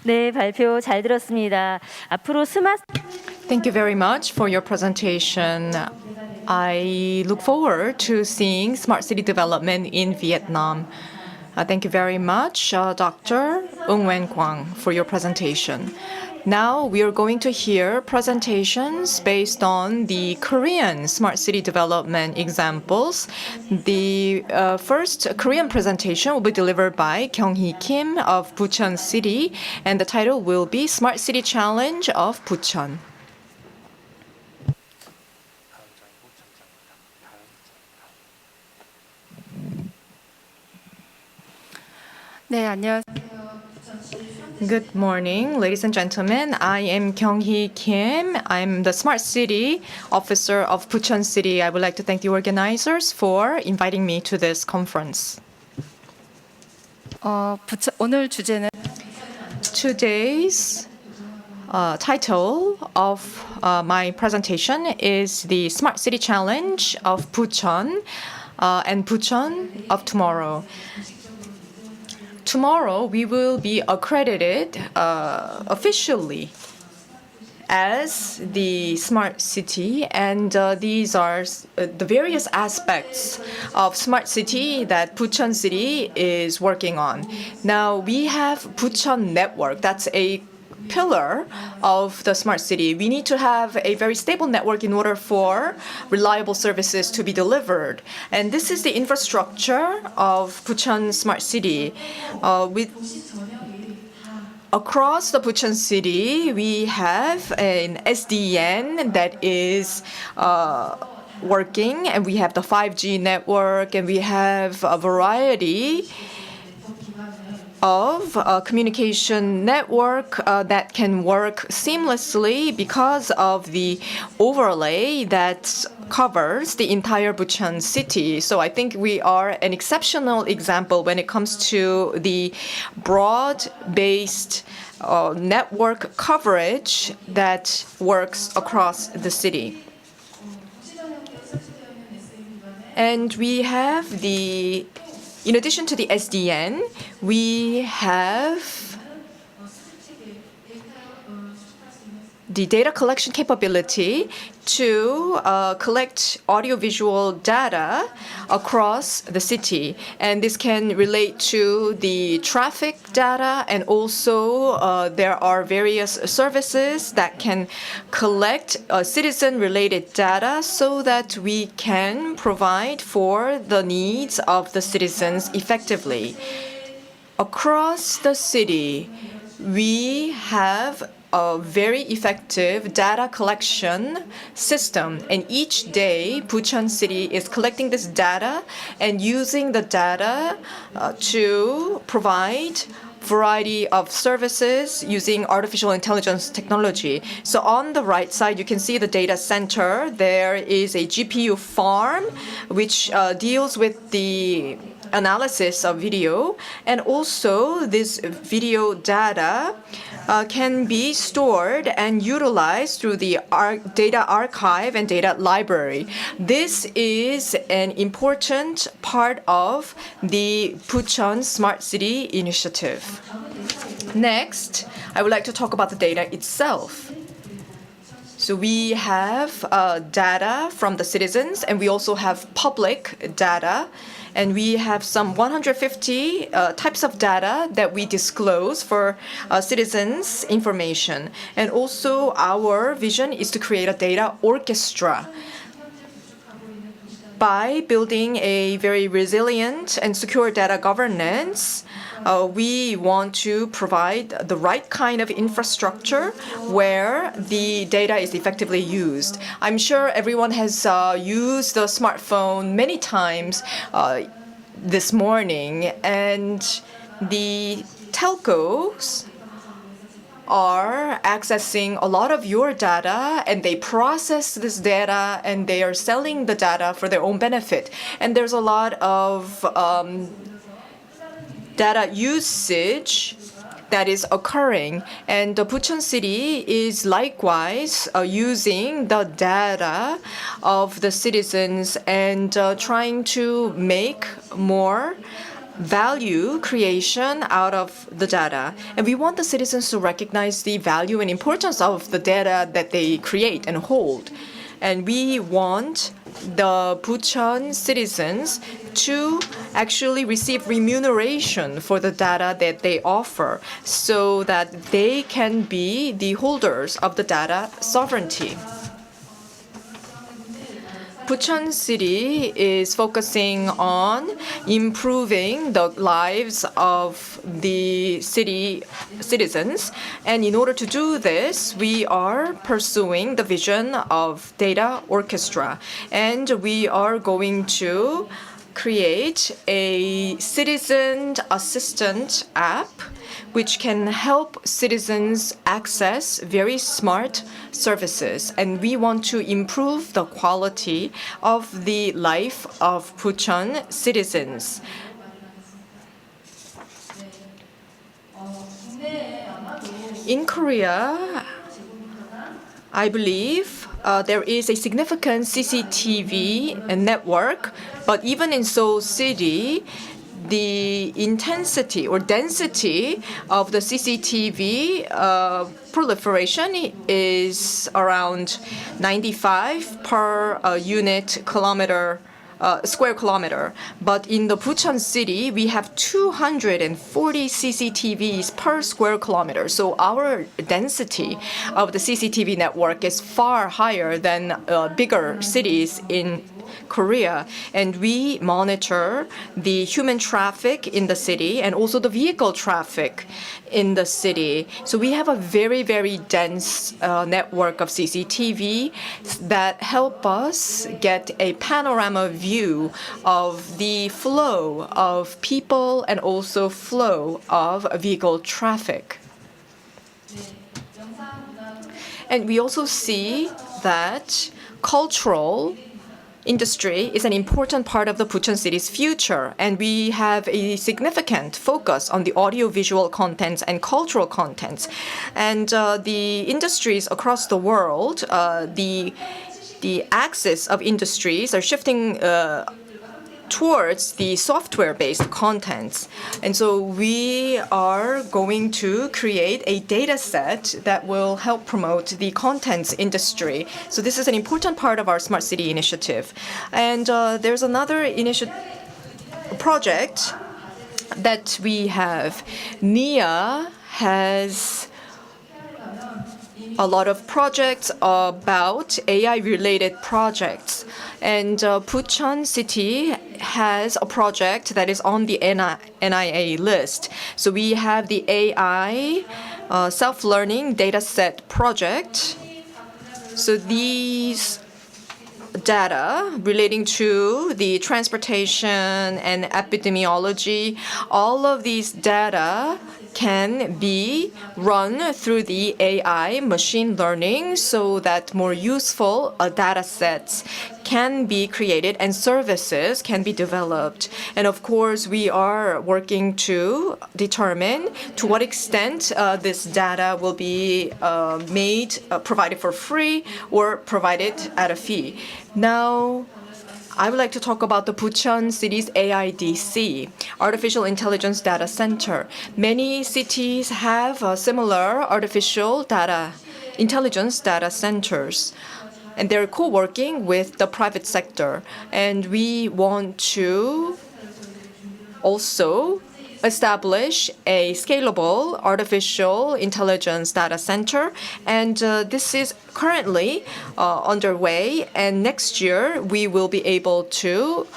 네, 발표 잘 들었습니다. 앞으로 스마트 Thank you very much for your presentation. I look forward to seeing smart city development in Vietnam. Thank you very much, Dr. Ung Wen Quang, for your presentation. Now we are going to hear presentations based on the Korean smart city development examples. The first Korean presentation will be delivered by Kyung-hee Kim of Bucheon City, and the title will be Smart City Challenge of Bucheon. 네, 안녕하세요. Good morning, ladies and gentlemen. I am Kyung-hee Kim. I'm the Smart City Officer of Bucheon City. I would like to thank the organizers for inviting me to this conference. 오늘 주제는 Today's title of my presentation is the Smart City Challenge of Bucheon and Bucheon of tomorrow. Tomorrow, we will be accredited officially as the smart city, and these are the various aspects of smart city that Bucheon City is working on. Now, we have Bucheon Network. That's a pillar of the smart city. We need to have a very stable network in order for reliable services to be delivered. And this is the infrastructure of Bucheon Smart City. Across the Bucheon City, we have an SDN that is working, and we have the 5G network, and we have a variety of communication network that can work seamlessly because of the overlay that covers the entire Bucheon City. So I think we are an exceptional example when it comes to the broad-based network coverage that works across the city. And we have in addition to the SDN, we have the data collection capability to collect audiovisual data across the city. And this can relate to the traffic data, and also there are various services that can collect citizen-related data so that we can provide for the needs of the citizens effectively. Across the city, we have a very effective data collection system, and each day Bucheon City is collecting this data and using the data to provide variety of services using artificial intelligence technology. So on the right side, you can see the data center. There is a GPU farm which deals with the analysis of video, and also this video data can be stored and utilized through the data archive and data library. This is an important part of the Bucheon Smart City initiative. Next, I would like to talk about the data itself. So we have data from the citizens, and we also have public data. And we have some 150 types of data that we disclose for citizens' information. And also our vision is to create a data orchestra. By building a very resilient and secure data governance, we want to provide the right kind of infrastructure where the data is effectively used. I'm sure everyone has used the smartphone many times this morning, and the telcos are accessing a lot of your data, and they process this data and they are selling the data for their own benefit. And there's a lot of data usage that is occurring, and the Bucheon City is likewise using the data of the citizens and trying to make more value creation out of the data. And we want the citizens to recognize the value and importance of the data that they create and hold. And we want the Bucheon citizens to actually receive remuneration for the data that they offer, so that they can be the holders of the data sovereignty. Bucheon City is focusing on improving the lives of the city citizens. And in order to do this, we are pursuing the vision of data orchestra. And we are going to create a citizen assistant app which can help citizens access very smart services. And we want to improve the quality of the life of Bucheon citizens. In Korea, I believe there is a significant CCTV network, but even in Seoul City, the intensity or density of the CCTV proliferation is around 95 per square kilometer. But in the Bucheon City, we have 240 CCTVs per square kilometer. So our density of the CCTV network is far higher than bigger cities in Korea, and we monitor the human traffic in the city and also the vehicle traffic in the city. So we have a very, very dense network of CCTV that help us get a panorama view of the flow of people and also flow of vehicle traffic. And we also see that cultural industry is an important part of the Bucheon City's future, and we have a significant focus on the audiovisual contents and cultural contents. And the industries across the world, the axis of industries are shifting towards the software-based contents. And so we are going to create a data set that will help promote the contents industry. So this is an important part of our Smart City initiative. And there's another project that we have. NIA has a lot of projects about AI-related projects. And Bucheon City has a project that is on the NIA list. So we have the AI self-learning dataset project. So these data relating to the transportation and epidemiology, all of these data can be run through the AI machine learning so that more useful data sets can be created and services can be developed. And of course, we are working to determine to what extent this data will be provided for free or provided at a fee. Now, I would like to talk about the Bucheon City's AIDC, Artificial Intelligence Data Center. Many cities have similar artificial intelligence data centers, and they're co-working with the private sector. And we want to also establish a scalable artificial intelligence data center. And this is currently underway. And next year, we will be able to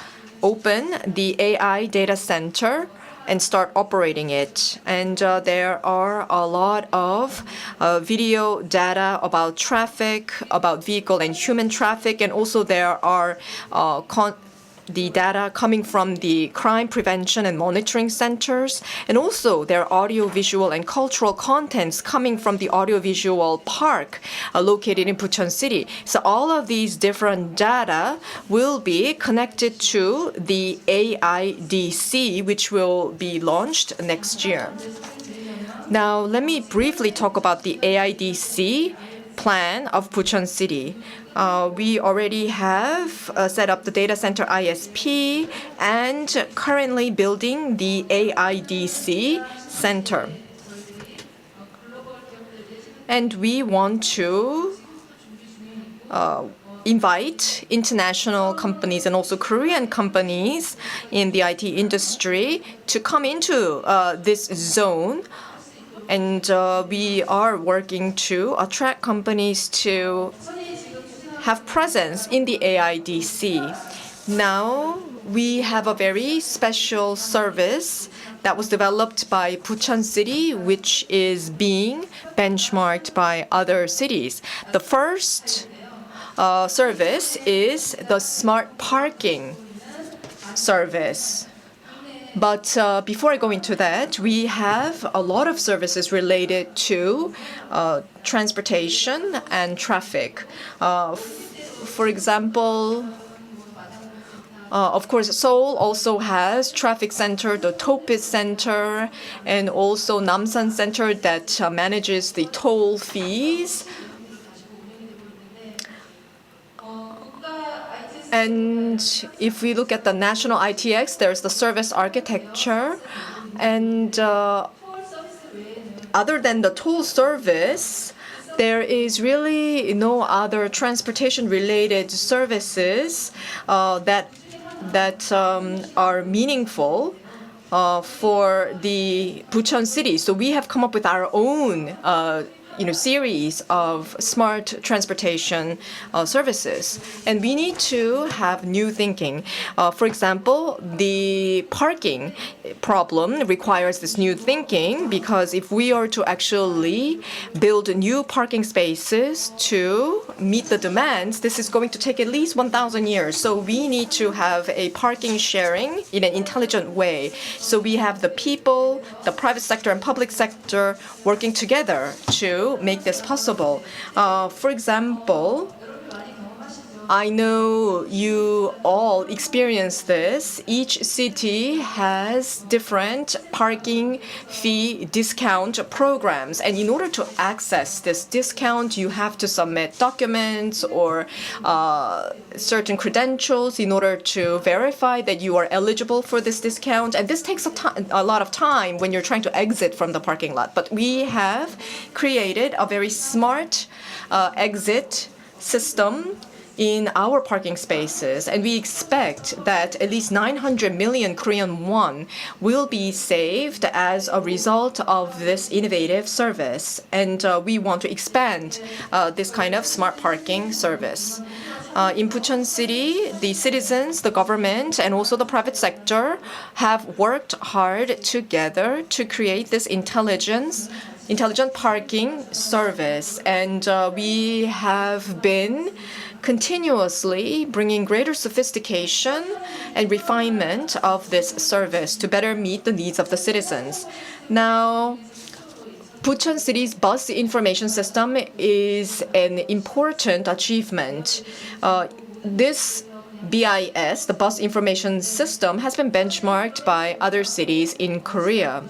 open the AI data center and start operating it. And there are a lot of video data about traffic, about vehicle and human traffic. And also there are the data coming from the crime prevention and monitoring centers. And also there are audiovisual and cultural contents coming from the audiovisual park located in Bucheon City. So all of these different data will be connected to the AIDC, which will be launched next year. Now, let me briefly talk about the AIDC plan of Bucheon City. We already have set up the data center ISP and currently building the AIDC center. And we want to invite international companies and also Korean companies in the IT industry to come into this zone. And we are working to attract companies to have presence in the AIDC. Now, we have a very special service that was developed by Bucheon City, which is being benchmarked by other cities. The first service is the smart parking service. But before I go into that, we have a lot of services related to transportation and traffic. For example, of course, Seoul also has traffic center, the Topis Center, and also Namsan Center that manages the toll fees. And if we look at the national ITX, there's the service architecture. And other than the toll service, there is really no other transportation-related services that are meaningful for the Bucheon City. So we have come up with our own series of smart transportation services. And we need to have new thinking. For example, the parking problem requires this new thinking because if we are to actually build new parking spaces to meet the demands, this is going to take at least 1,000 years. So we need to have a parking sharing in an intelligent way. So we have the people, the private sector and public sector working together to make this possible. For example, I know you all experience this. Each city has different parking fee discount programs. And in order to access this discount, you have to submit documents or certain credentials in order to verify that you are eligible for this discount. And this takes a lot of time when you're trying to exit from the parking lot. But we have created a very smart exit system in our parking spaces, and we expect that at least 900 million Korean won will be saved as a result of this innovative service. And we want to expand this kind of smart parking service. In Bucheon City, the citizens, the government, and also the private sector have worked hard together to create this intelligent parking service. And we have been continuously bringing greater sophistication and refinement of this service to better meet the needs of the citizens. Now, Bucheon City's bus information system is an important achievement. This BIS, the bus information system, has been benchmarked by other cities in Korea.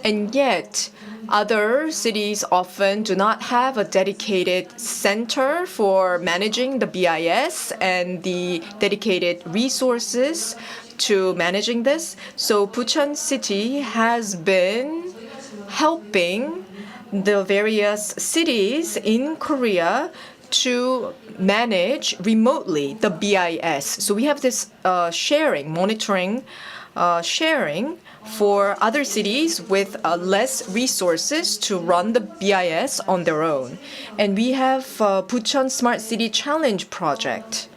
And yet, other cities often do not have a dedicated center for managing the BIS and the dedicated resources to managing this. So Bucheon City has been helping the various cities in Korea to manage remotely the BIS. So we have this monitoring, sharing for other cities with less resources to run the BIS on their own. And we have Bucheon Smart City Challenge project.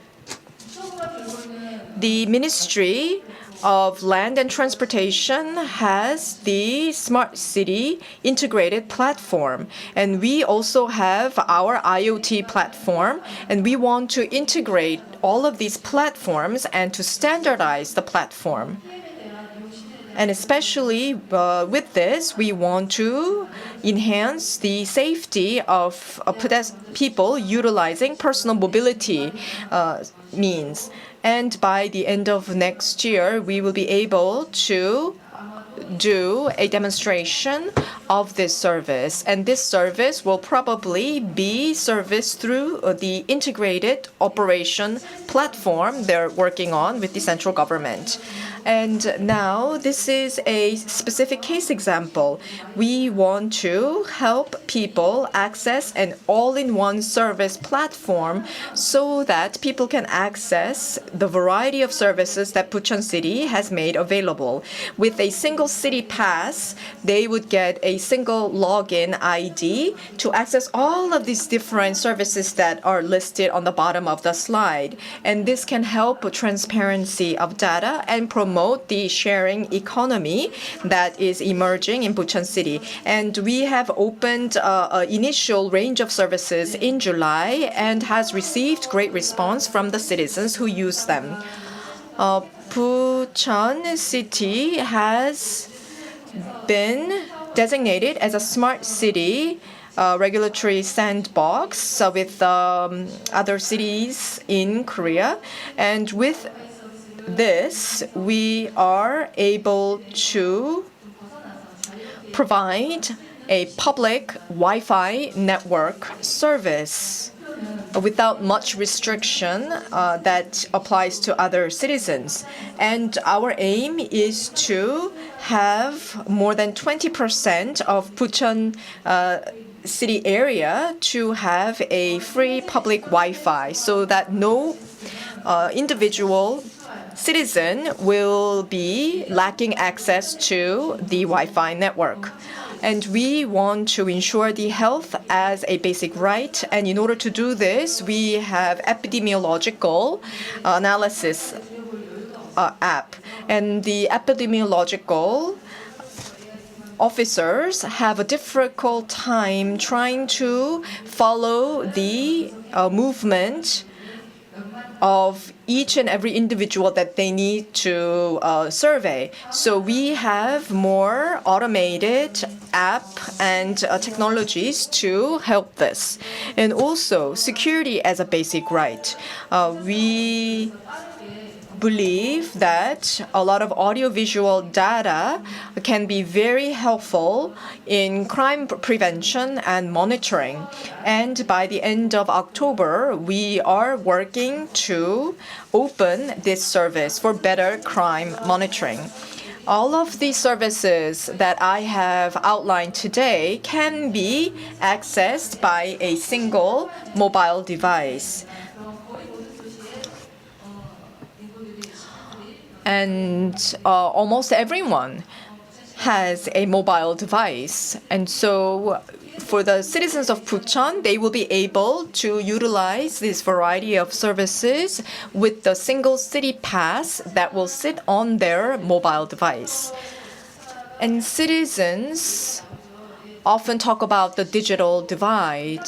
The Ministry of Land and Transportation has the Smart City integrated platform. And we also have our IoT platform. And we want to integrate all of these platforms and to standardize the platform. And especially with this, we want to enhance the safety of people utilizing personal mobility means. And by the end of next year, we will be able to do a demonstration of this service. And this service will probably be serviced through the integrated operation platform they're working on with the central government. And now this is a specific case example. We want to help people access an all-in-one service platform so that people can access the variety of services that Bucheon City has made available. With a single city pass, they would get a single login ID to access all of these different services that are listed on the bottom of the slide. And this can help transparency of data and promote the sharing economy that is emerging in Bucheon City. And we have opened an initial range of services in July and has received great response from the citizens who use them. Bucheon City has been designated as a smart city regulatory sandbox with other cities in Korea. And with this, we are able to provide a public Wi-Fi network service without much restriction that applies to other citizens. And our aim is to have more than 20% of Bucheon city area to have a free public Wi-Fi so that no individual citizen will be lacking access to the Wi-Fi network. And we want to ensure the health as a basic right. And in order to do this, we have epidemiological analysis app. And the epidemiological officers have a difficult time trying to follow the movement of each and every individual that they need to survey. So we have more automated app and technologies to help this. And also security as a basic right. We believe that a lot of audiovisual data can be very helpful in crime prevention and monitoring. And by the end of October, we are working to open this service for better crime monitoring. All of these services that I have outlined today can be accessed by a single mobile device. And almost everyone has a mobile device. And so for the citizens of Bucheon, they will be able to utilize this variety of services with the single city pass that will sit on their mobile device. And citizens often talk about the digital divide,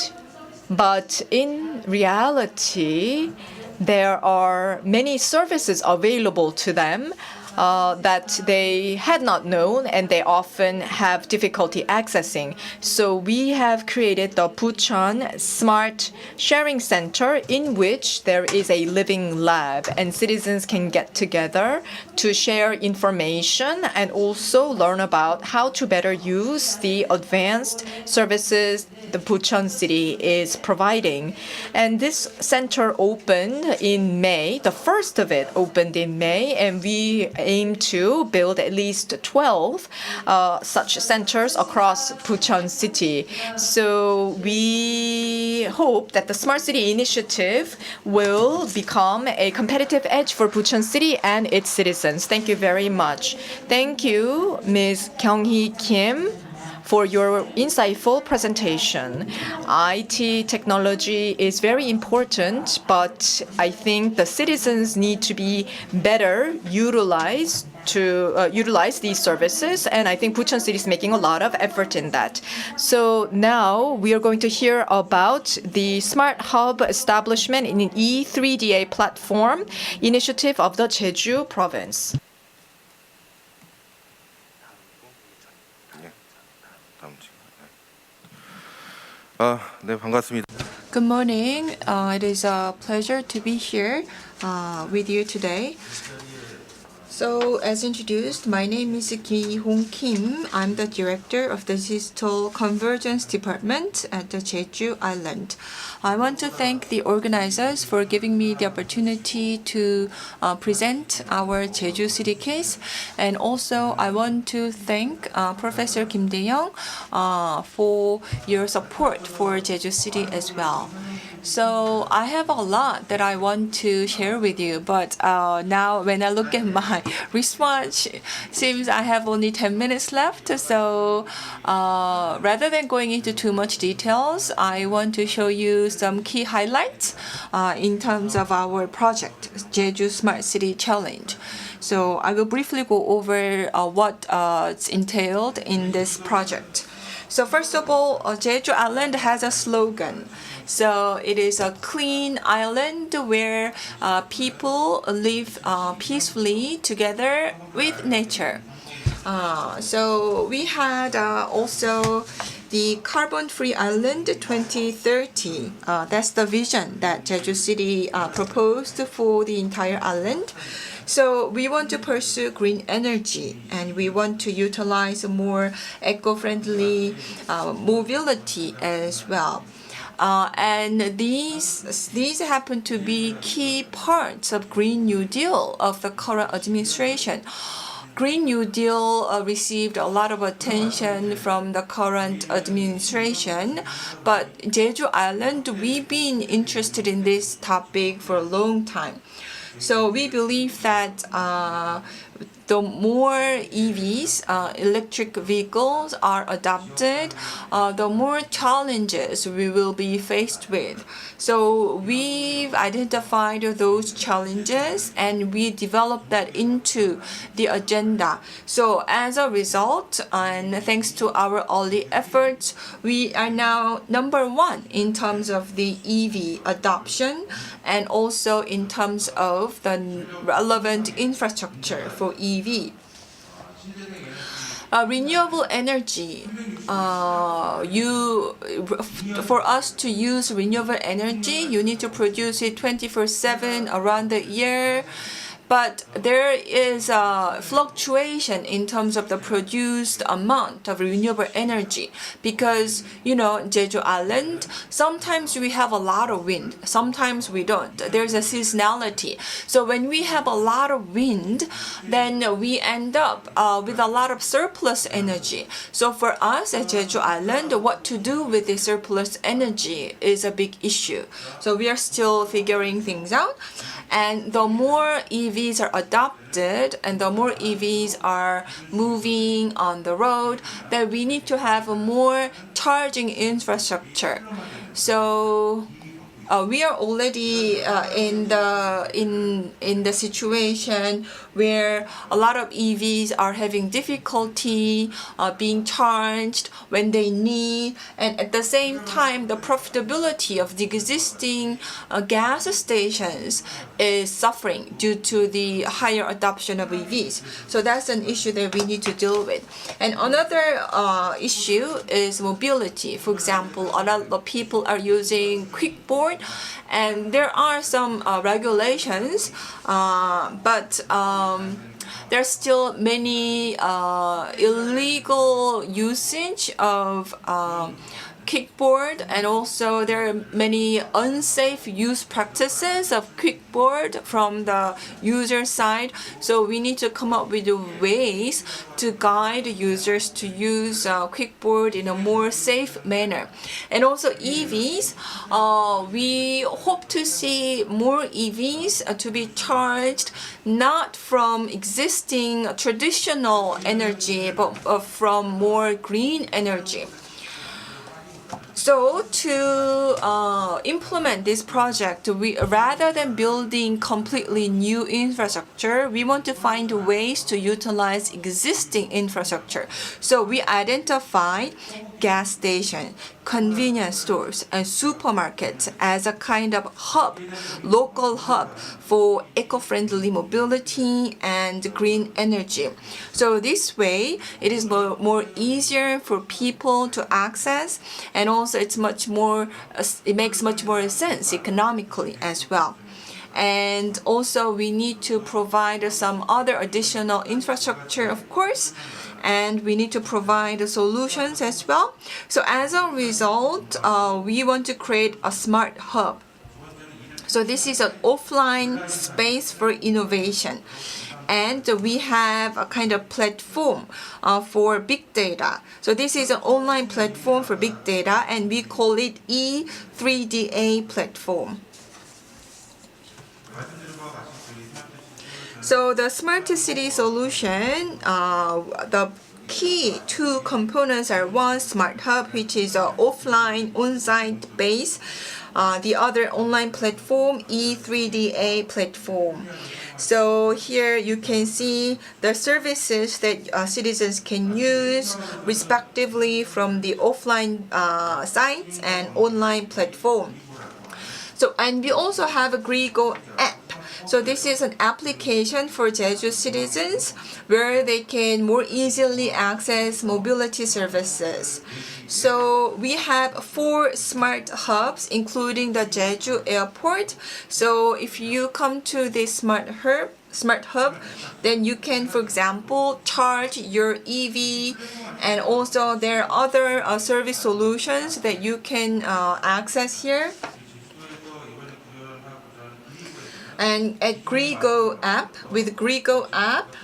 but in reality, there are many services available to them that they had not known and they often have difficulty accessing. So we have created the Bucheon Smart Sharing Center, in which there is a living lab and citizens can get together to share information and also learn about how to better use the advanced services the Bucheon City is providing. And this center opened in May. The first of it opened in May, and we aim to build at least 12 such centers across Bucheon City. So we hope that the Smart City initiative will become a competitive edge for Bucheon City and its citizens. Thank you very much. Thank you, Ms. Kyung-hee Kim, for your insightful presentation. IT technology is very important, but I think the citizens need to be better utilized to utilize these services, and I think Bucheon City is making a lot of effort in that. So now we are going to hear about the Smart Hub establishment in an E3DA platform initiative of the Jeju province. 네, 반갑습니다. Good morning. It is a pleasure to be here with you today. So, as introduced, my name is Ki-Hong Kim. I'm the director of the Digital Convergence Department at the Jeju Island. I want to thank the organizers for giving me the opportunity to present our Jeju City case. And also, I want to thank Professor Kim Dae-young for your support for Jeju City as well. So I have a lot that I want to share with you, but now when I look at my wristwatch, seems I have only 10 minutes left. So rather than going into too much details, I want to show you some key highlights in terms of our project, Jeju Smart City Challenge. So I will briefly go over what's entailed in this project. So first of all, Jeju Island has a slogan. So it is a clean island where people live peacefully together with nature. So we had also the carbon-free island 2030. That's the vision that Jeju City proposed for the entire island. So we want to pursue green energy, and we want to utilize more eco-friendly mobility as well. And these happen to be key parts of Green New Deal of the current administration. Green New Deal received a lot of attention from the current administration, but Jeju Island, we've been interested in this topic for a long time. So we believe that the more EVs, electric vehicles, are adopted, the more challenges we will be faced with. So we've identified those challenges and we developed that into the agenda. So as a result, and thanks to our early efforts, we are now number one in terms of the EV adoption and also in terms of the relevant infrastructure for EV. Renewable energy. For us to use renewable energy, you need to produce it 24/7 around the year. But there is a fluctuation in terms of the produced amount of renewable energy because, Jeju Island, sometimes we have a lot of wind, sometimes we don't. There's a seasonality. So when we have a lot of wind, then we end up with a lot of surplus energy. So for us at Jeju Island, what to do with the surplus energy is a big issue. So we are still figuring things out. And the more EVs are adopted and the more EVs are moving on the road, then we need to have a more charging infrastructure. So we are already in the situation where a lot of EVs are having difficulty being charged when they need, and at the same time the profitability of the existing gas stations is suffering due to the higher adoption of EVs. So that's an issue that we need to deal with. And another issue is mobility. For example, a lot of people are using Quickboard, and there are some regulations, but there's still many illegal usage of Quickboard, and also there are many unsafe use practices of Quickboard from the user side. So we need to come up with ways to guide users to use Quickboard in a more safe manner. And also EVs, we hope to see more EVs to be charged not from existing traditional energy, but from more green energy. So to implement this project, rather than building completely new infrastructure, we want to find ways to utilize existing infrastructure. So we identified gas station, convenience stores, and supermarkets as a kind of hub, local hub for eco-friendly mobility and green energy. So this way, it is more easier for people to access, and also it makes much more sense economically as well. And also we need to provide some other additional infrastructure, of course, and we need to provide solutions as well. So as a result, we want to create a smart hub. So this is an offline space for innovation. And we have a kind of platform for big data. So this is an online platform for big data, and we call it E3DA platform. So the smart city solution, the key two components are one, smart hub, which is an offline on-site base. The other online platform, E3DA platform. So here you can see the services that citizens can use respectively from the offline sites and online platform. So, and we also have a Grigo app. So this is an application for Jeju citizens where they can more easily access mobility services. So we have 4 smart hubs, including the Jeju airport. So if you come to this smart hub, then you can, for example, charge your EV, and also there are other service solutions that you can access here. And at Grigo app, with Grigo app,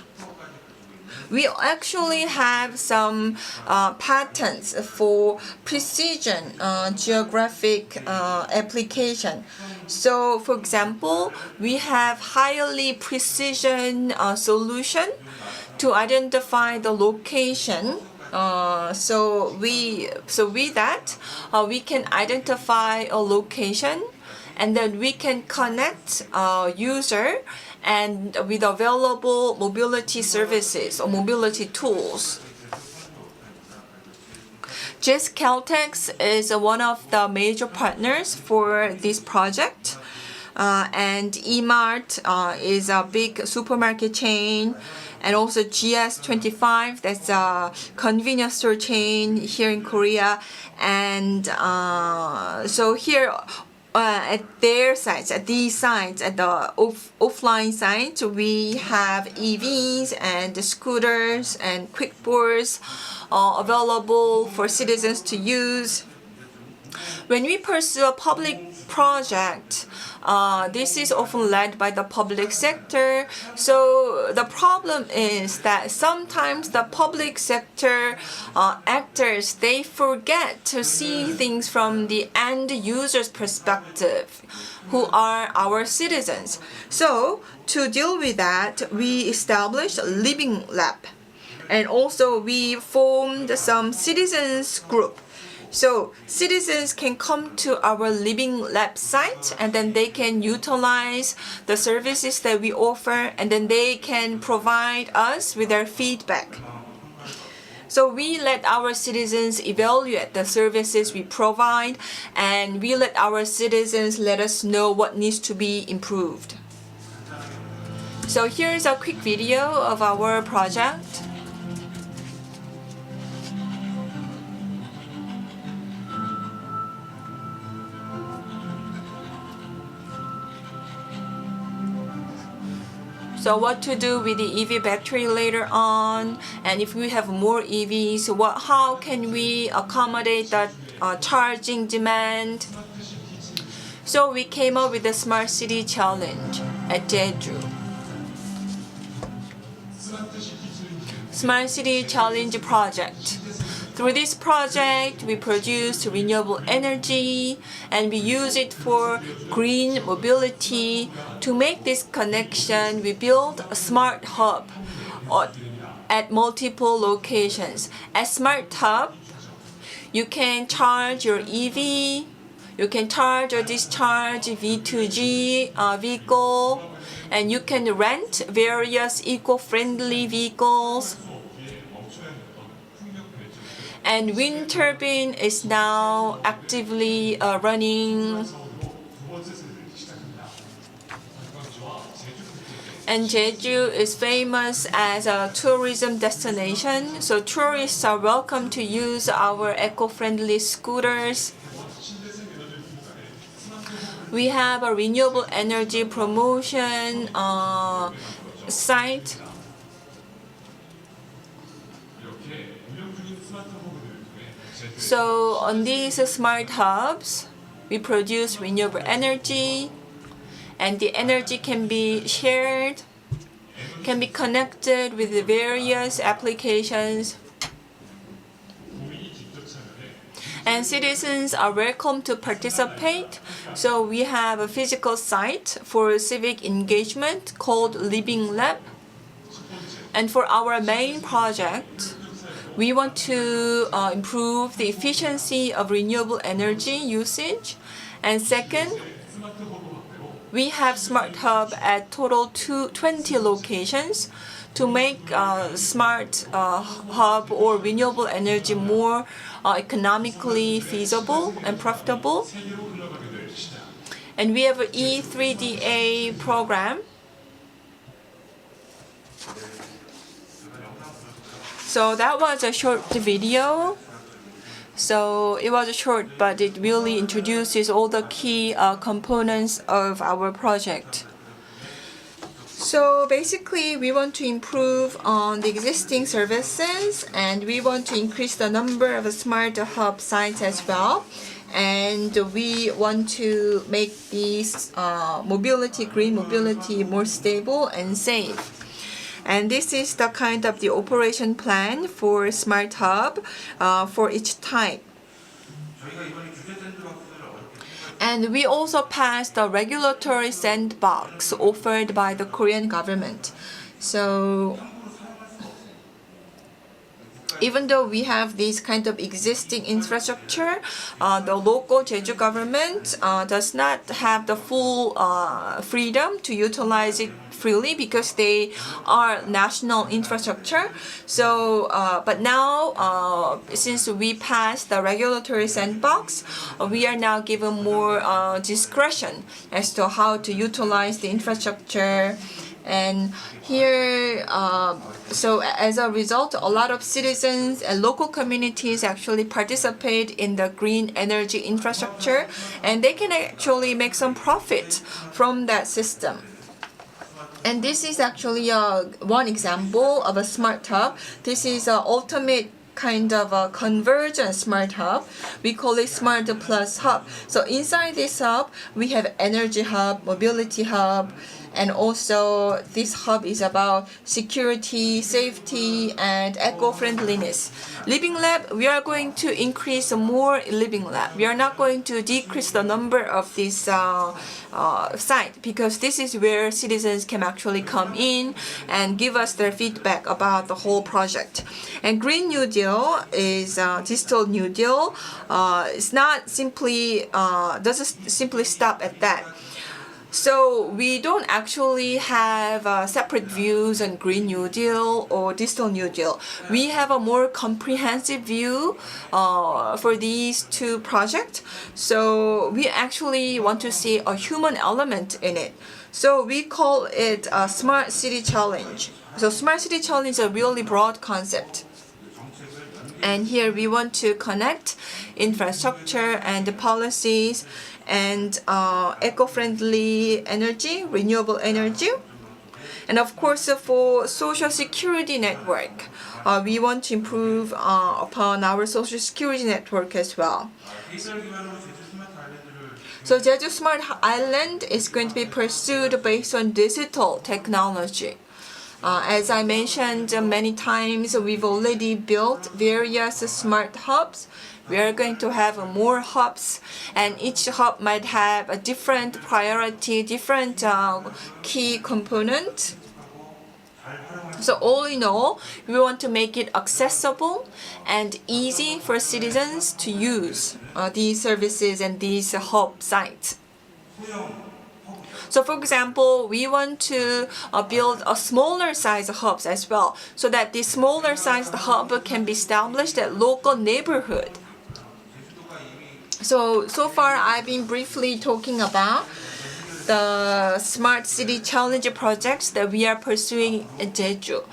we actually have some patents for precision geographic application. So for example, we have highly precision solution to identify the location. So with that, we can identify a location, and then we can connect user and with available mobility services or mobility tools. JISC Caltex is one of the major partners for this project. And eMart is a big supermarket chain, and also GS25, that's a convenience store chain here in Korea. And so here at their sites, at these sites, at the offline sites, we have EVs and scooters and quickboards available for citizens to use. When we pursue a public project, this is often led by the public sector. So the problem is that sometimes the public sector actors, they forget to see things from the end user's perspective, who are our citizens. So to deal with that, we established a Living Lab. And also we formed some citizens group. So citizens can come to our Living Lab site, and then they can utilize the services that we offer, and then they can provide us with their feedback. So we let our citizens evaluate the services we provide, and we let our citizens let us know what needs to be improved. So here's a quick video of our project. So what to do with the EV battery later on, and if we have more EVs, how can we accommodate that charging demand? So we came up with the Smart City Challenge at Jeju. Smart City Challenge project. Through this project, we produce renewable energy and we use it for green mobility. To make this connection, we built a smart hub at multiple locations. At Smart Hub, you can charge your EV, you can charge or discharge V2G vehicle, and you can rent various eco-friendly vehicles. And wind turbine is now actively running. And Jeju is famous as a tourism destination, so tourists are welcome to use our eco-friendly scooters. We have a renewable energy promotion site. So on these smart hubs, we produce renewable energy, and the energy can be shared, can be connected with the various applications. And citizens are welcome to participate. So we have a physical site for civic engagement called Living Lab. And for our main project, we want to improve the efficiency of renewable energy usage. And second, we have Smart Hub at total 20 locations to make Smart Hub or renewable energy more economically feasible and profitable. And we have an E3DA program. So that was a short video. So it was short, but it really introduces all the key components of our project. So basically, we want to improve on the existing services, and we want to increase the number of smart hub sites as well. And we want to make these green mobility more stable and safe. And this is the kind of the operation plan for Smart Hub for each type. And we also passed the regulatory sandbox offered by the Korean government. So even though we have this kind of existing infrastructure, the local Jeju government does not have the full freedom to utilize it freely because they are national infrastructure. So, but now, since we passed the regulatory sandbox, we are now given more discretion as to how to utilize the infrastructure. And here, so as a result, a lot of citizens and local communities actually participate in the green energy infrastructure, and they can actually make some profit from that system. And this is actually one example of a smart hub. This is an ultimate kind of a convergent smart hub. We call it Smart Plus Hub. So inside this hub, we have energy hub, mobility hub, and also this hub is about security, safety, and eco-friendliness. Living Lab, we are going to increase more Living Lab. We are not going to decrease the number of this site because this is where citizens can actually come in and give us their feedback about the whole project. And Green New Deal is Digital New Deal. It's not simply doesn't simply stop at that. So we don't actually have separate views on Green New Deal or Digital New Deal. We have a more comprehensive view for these two projects. So we actually want to see a human element in it. So we call it a Smart City Challenge. So Smart City Challenge is a really broad concept. And here we want to connect infrastructure and the policies and eco-friendly energy, renewable energy. And of course, for social security network, we want to improve upon our social security network as well. So Jeju Smart Island is going to be pursued based on digital technology. As I mentioned many times, we've already built various smart hubs. We are going to have more hubs, and each hub might have a different priority, different key component. So all in all, we want to make it accessible and easy for citizens to use these services and these hub sites. So for example, we want to build a smaller size hubs as well, so that the smaller sized hub can be established at local neighborhood. So far I've been briefly talking about the Smart City Challenge projects that we are pursuing in Jeju.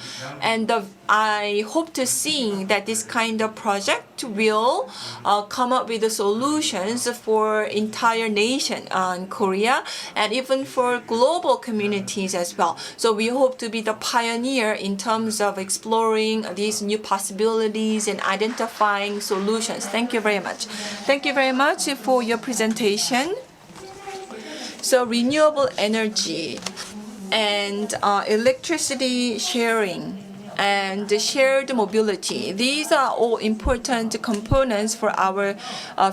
And I hope to see that this kind of project will come up with the solutions for entire nation in Korea and even for global communities as well. So we hope to be the pioneer in terms of exploring these new possibilities and identifying solutions. Thank you very much. Thank you very much for your presentation. So renewable energy and electricity sharing and shared mobility, these are all important components for our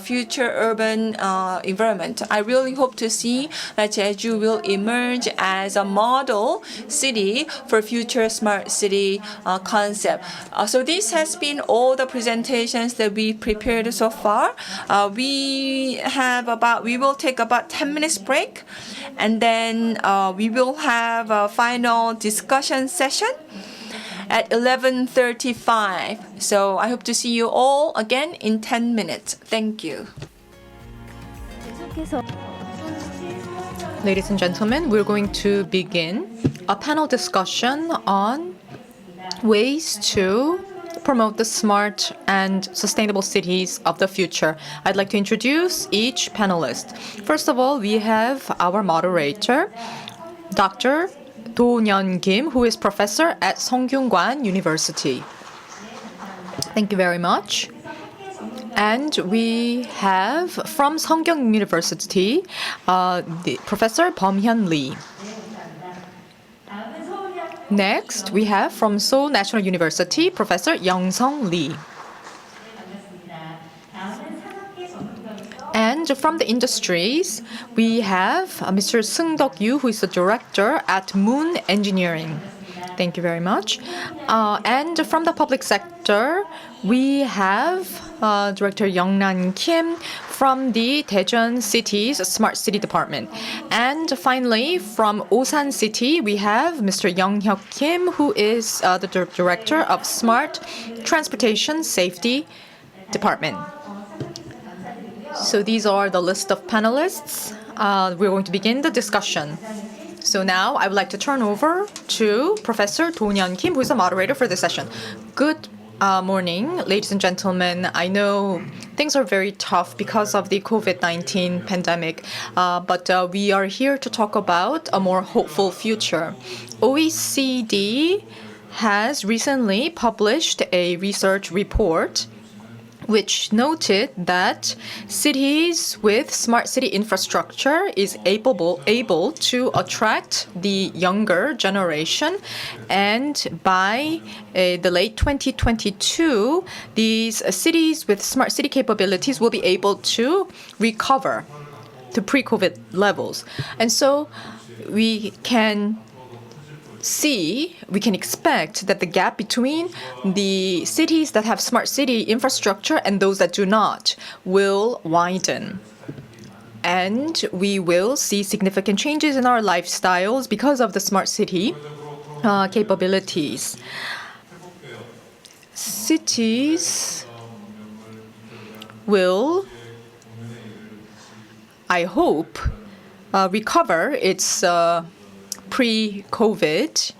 future urban environment. I really hope to see that Jeju will emerge as a model city for future smart city concept. So this has been all the presentations that we prepared so far. We will take about 10 minutes break, and then we will have a final discussion session at 11:35. So I hope to see you all again in 10 minutes. Thank you. 계속해서 Ladies and gentlemen, we're going to begin a panel discussion on ways to promote the smart and sustainable cities of the future. I'd like to introduce each panelist. First of all, we have our moderator, Dr. Do Hyun Kim, who is professor at Seongkyungwan University. Thank you very much. And we have from Seongkyung University, the Professor Bum-hyun Lee. Next, we have from Seoul National University, Professor Young-sung Lee. And from the industries, we have Mr. Seung-deok Yoo, who is the director at Moon Engineering. Thank you very much. And from the public sector, we have Director Youngnan Kim from the Daejeon City's Smart City Department. And finally, from Osan City, we have Mr. Young-hyuk Kim, who is the Director of Smart Transportation Safety Department. So these are the list of panelists. We're going to begin the discussion. So now I would like to turn over to Professor Do-Hyun Kim, who is the moderator for this session. Good morning, ladies and gentlemen. I know things are very tough because of the COVID-19 pandemic, but we are here to talk about a more hopeful future. OECD has recently published a research report which noted that cities with smart city infrastructure is able to attract the younger generation, and by the late 2022, these cities with smart city capabilities will be able to recover to pre-COVID levels. And so we can expect that the gap between the cities that have smart city infrastructure and those that do not will widen. And we will see significant changes in our lifestyles because of the smart city capabilities. Cities will, I hope, recover its pre-COVID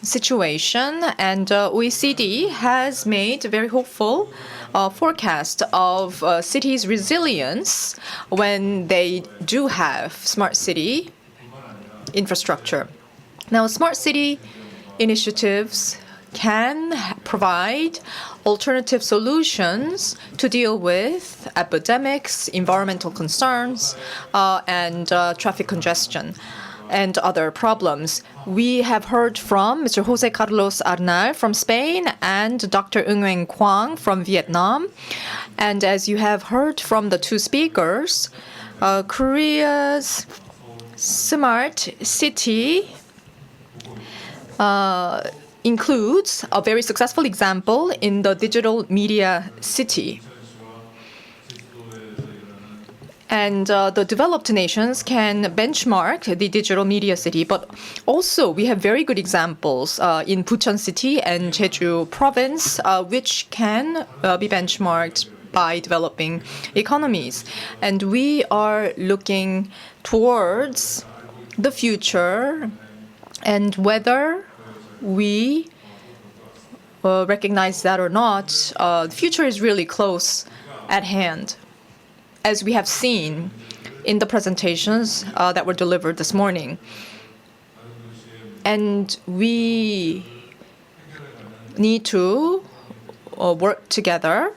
situation, and OECD has made a very hopeful forecast of cities' resilience when they do have smart city infrastructure. Now, smart city initiatives can provide alternative solutions to deal with epidemics, environmental concerns, and traffic congestion and other problems. We have heard from Mr. Jose Carlos Arnal from Spain and Dr. Nguyen Quang from Vietnam. And as you have heard from the two speakers, Korea's smart city includes a very successful example in the digital media city. And the developed nations can benchmark the digital media city, but also we have very good examples in Bucheon City and Jeju Province, which can be benchmarked by developing economies. And we are looking towards the future, and whether we recognize that or not, the future is really close at hand, as we have seen in the presentations that were delivered this morning. And we need to work together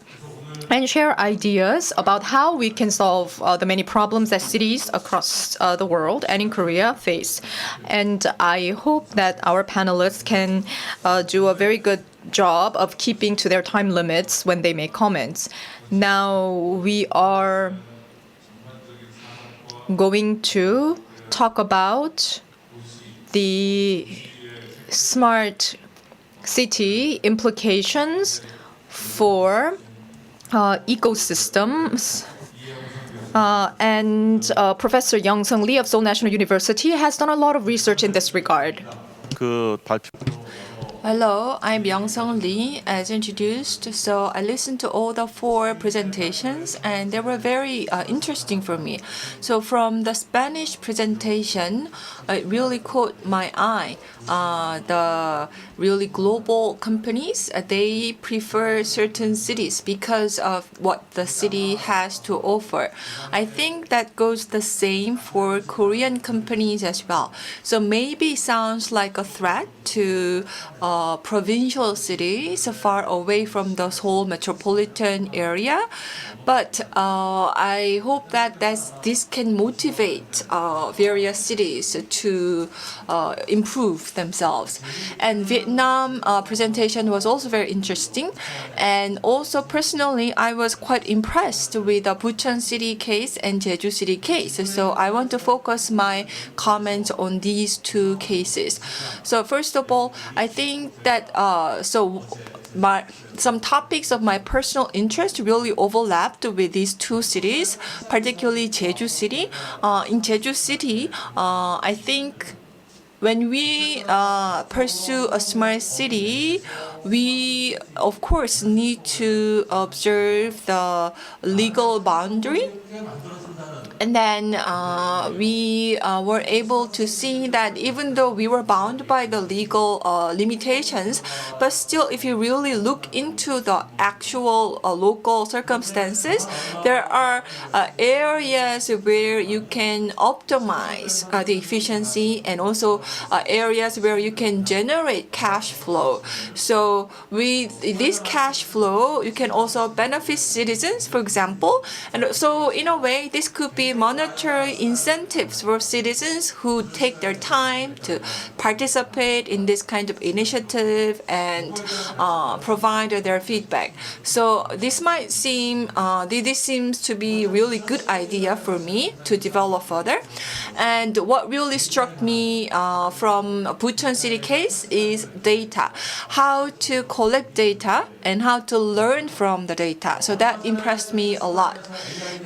and share ideas about how we can solve the many problems that cities across the world and in Korea face. And I hope that our panelists can do a very good job of keeping to their time limits when they make comments. Now we are going to talk about the smart city implications for ecosystems. And Professor Young-Sung Lee of Seoul National University has done a lot of research in this regard. Hello, I'm Young-Sung Lee, as introduced. So I listened to all the 4 presentations, and they were very interesting for me. So from the Spanish presentation, it really caught my eye. The really global companies, they prefer certain cities because of what the city has to offer. I think that goes the same for Korean companies as well. So maybe sounds like a threat to provincial cities far away from the Seoul metropolitan area. But I hope that this can motivate various cities to improve themselves. And Vietnam presentation was also very interesting. And also personally, I was quite impressed with the Bucheon City case and Jeju City case. So I want to focus my comments on these two cases. So first of all, I think that some topics of my personal interest really overlapped with these two cities, particularly Jeju City. In Jeju City, I think when we pursue a smart city, we of course need to observe the legal boundary. And then we were able to see that even though we were bound by the legal limitations, but still, if you really look into the actual local circumstances, there are areas where you can optimize the efficiency, and also areas where you can generate cash flow. So with this cash flow, you can also benefit citizens, for example. And so in a way, this could be monetary incentives for citizens who take their time to participate in this kind of initiative and provide their feedback. So this might seem, this seems to be a really good idea for me to develop further. And what really struck me from Bucheon City case is data, how to collect data and how to learn from the data. So that impressed me a lot.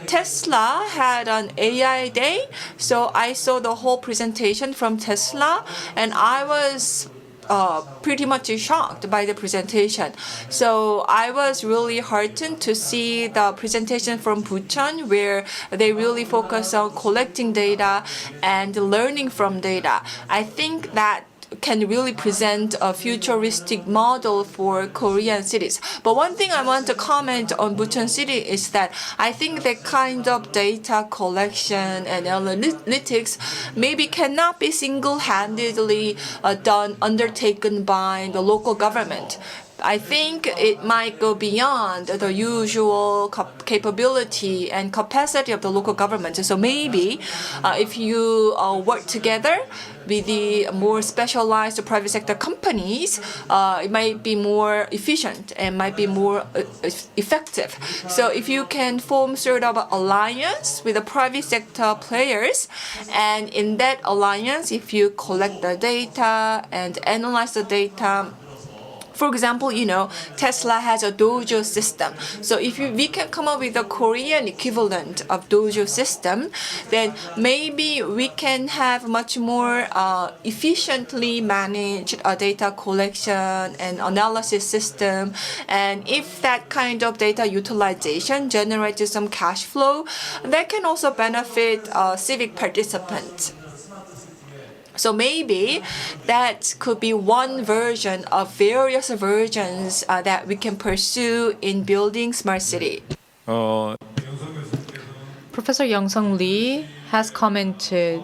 Tesla had an AI day, so I saw the whole presentation from Tesla, and I was pretty much shocked by the presentation. So I was really heartened to see the presentation from Bucheon, where they really focus on collecting data and learning from data. I think that can really present a futuristic model for Korean cities. But one thing I want to comment on Bucheon City is that I think that kind of data collection and analytics maybe cannot be single-handedly undertaken by the local government. I think it might go beyond the usual capability and capacity of the local government. So maybe if you work together with the more specialized private sector companies, it might be more efficient and might be more effective. So if you can form sort of an alliance with the private sector players, and in that alliance, if you collect the data and analyze the data, for example, Tesla has a Dojo system. So if we can come up with a Korean equivalent of Dojo system, then maybe we can have much more efficiently managed data collection and analysis system. And if that kind of data utilization generates some cash flow, that can also benefit civic participants. So maybe that could be one version of various versions that we can pursue in building smart city. Professor Young-sung Lee has commented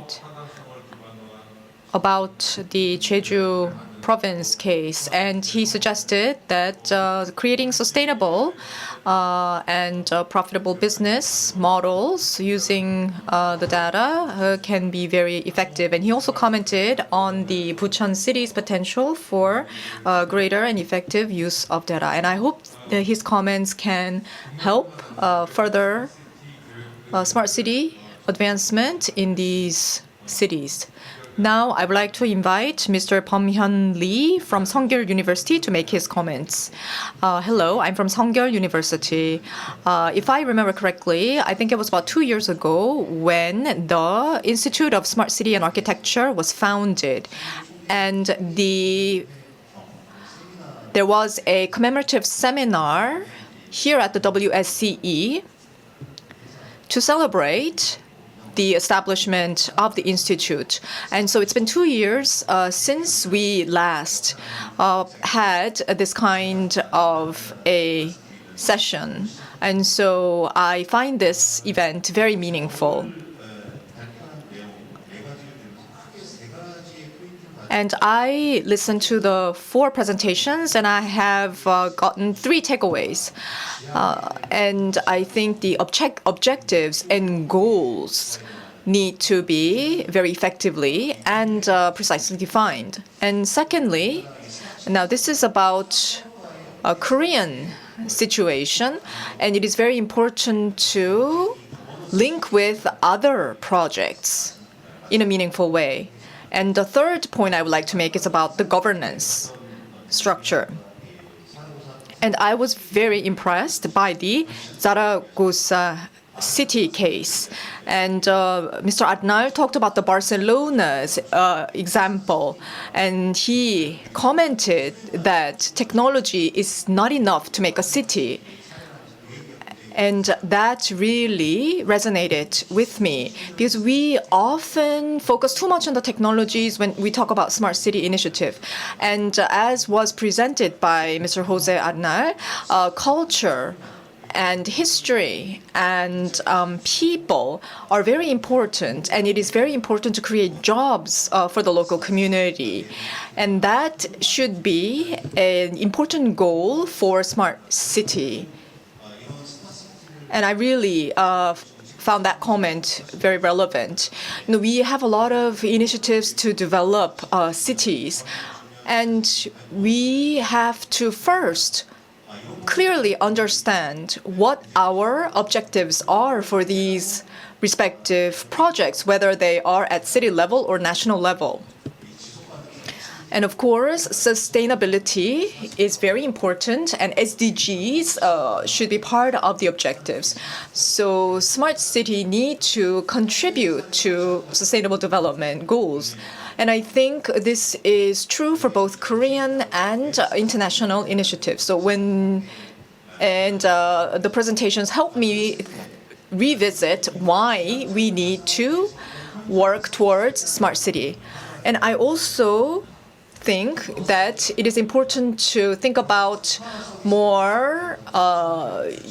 about the Jeju province case, and he suggested that creating sustainable and profitable business models using the data can be very effective. And he also commented on the Bucheon City's potential for greater and effective use of data. And I hope that his comments can help further smart city advancement in these cities. Now, I would like to invite Mr. Bum-hyun Lee from Seonggyul University to make his comments. Hello, I'm from Seonggyul University. If I remember correctly, I think it was about 2 years ago when the Institute of Smart City and Architecture was founded. And there was a commemorative seminar here at the WSCE to celebrate the establishment of the institute. And so it's been 2 years since we last had this kind of a session. And so I find this event very meaningful. And I listened to the 4 presentations, and I have gotten 3 takeaways. And I think the objectives and goals need to be very effectively and precisely defined. And secondly, now this is about a Korean situation, and it is very important to link with other projects in a meaningful way. And the third point I would like to make is about the governance structure. And I was very impressed by the Zaragoza city case. And Mr. Arnal talked about the Barcelona's example, and he commented that technology is not enough to make a city. And that really resonated with me because we often focus too much on the technologies when we talk about Smart City Initiative. And as was presented by Mr. Jose Arnal, culture and history and people are very important, and it is very important to create jobs for the local community. And that should be an important goal for Smart City. And I really found that comment very relevant. We have a lot of initiatives to develop cities, and we have to first clearly understand what our objectives are for these respective projects, whether they are at city level or national level. And of course, sustainability is very important, and SDGs should be part of the objectives. So Smart City need to contribute to sustainable development goals. And I think this is true for both Korean and international initiatives. So the presentations helped me revisit why we need to work towards Smart City. And I also think that it is important to think about more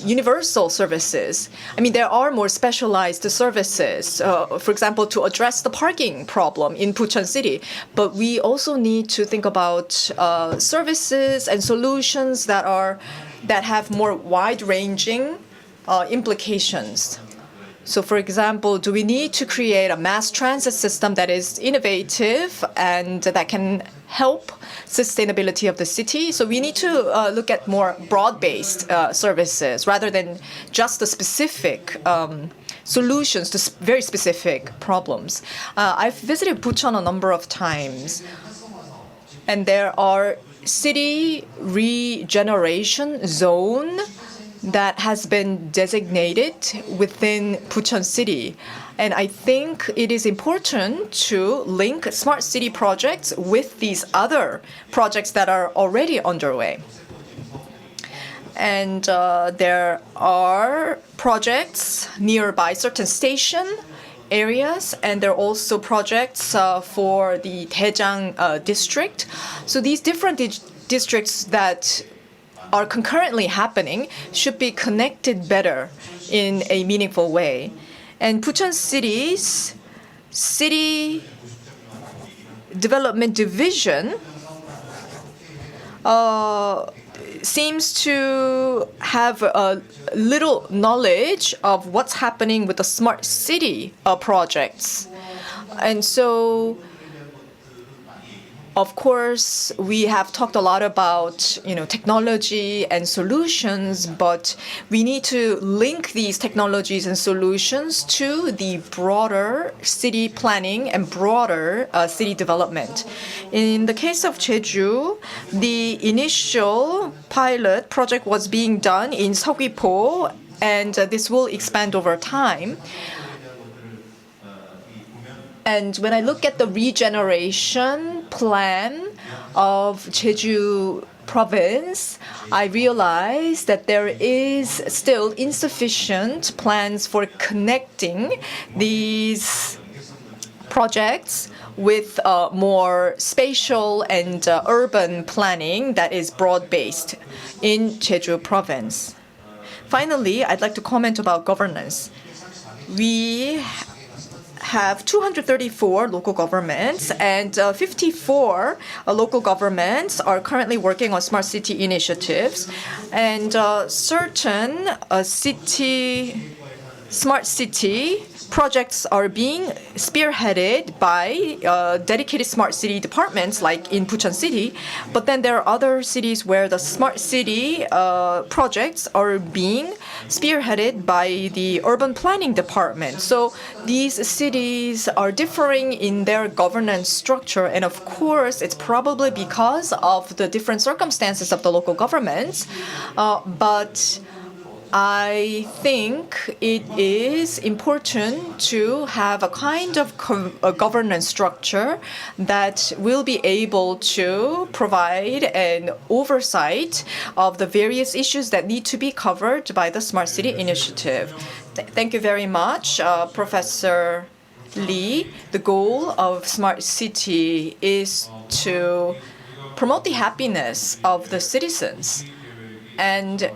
universal services. I mean, there are more specialized services, for example, to address the parking problem in Bucheon City. But we also need to think about services and solutions that have more wide-ranging implications. So, for example, do we need to create a mass transit system that is innovative and that can help sustainability of the city? So we need to look at more broad-based services rather than just the specific solutions to very specific problems. I've visited Bucheon a number of times, and there are city regeneration zone that has been designated within Bucheon City. And I think it is important to link smart city projects with these other projects that are already underway. And there are projects nearby certain station areas, and there are also projects for the Daejang district. So these different districts that are concurrently happening should be connected better in a meaningful way. And Bucheon City's City Development Division seems to have little knowledge of what's happening with the smart city projects. And so, of course, we have talked a lot about, technology and solutions, but we need to link these technologies and solutions to the broader city planning and broader city development. In the case of Jeju, the initial pilot project was being done in Seogwipo, and this will expand over time. And when I look at the regeneration plan of Jeju province, I realize that there is still insufficient plans for connecting these projects with more spatial and urban planning that is broad-based in Jeju province. Finally, I'd like to comment about governance. We have 234 local governments, and 54 local governments are currently working on smart city initiatives. And certain smart city projects are being spearheaded by dedicated smart city departments, like in Bucheon City. But then there are other cities where the smart city projects are being spearheaded by the urban planning department. So these cities are differing in their governance structure, and of course, it's probably because of the different circumstances of the local governments. But I think it is important to have a kind of a governance structure that will be able to provide an oversight of the various issues that need to be covered by the Smart City Initiative. Thank you very much, Professor Lee. The goal of Smart City is to promote the happiness of the citizens. And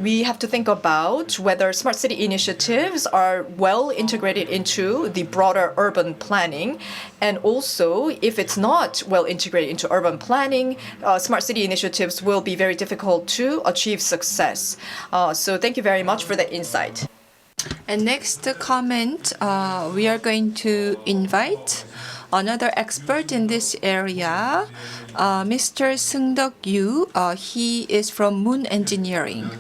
we have to think about whether smart city initiatives are well integrated into the broader urban planning. And also, if it's not well integrated into urban planning, smart city initiatives will be very difficult to achieve success. So thank you very much for that insight. And next comment, we are going to invite another expert in this area, Mr. Seung-deok Yu. He is from Moon Engineering.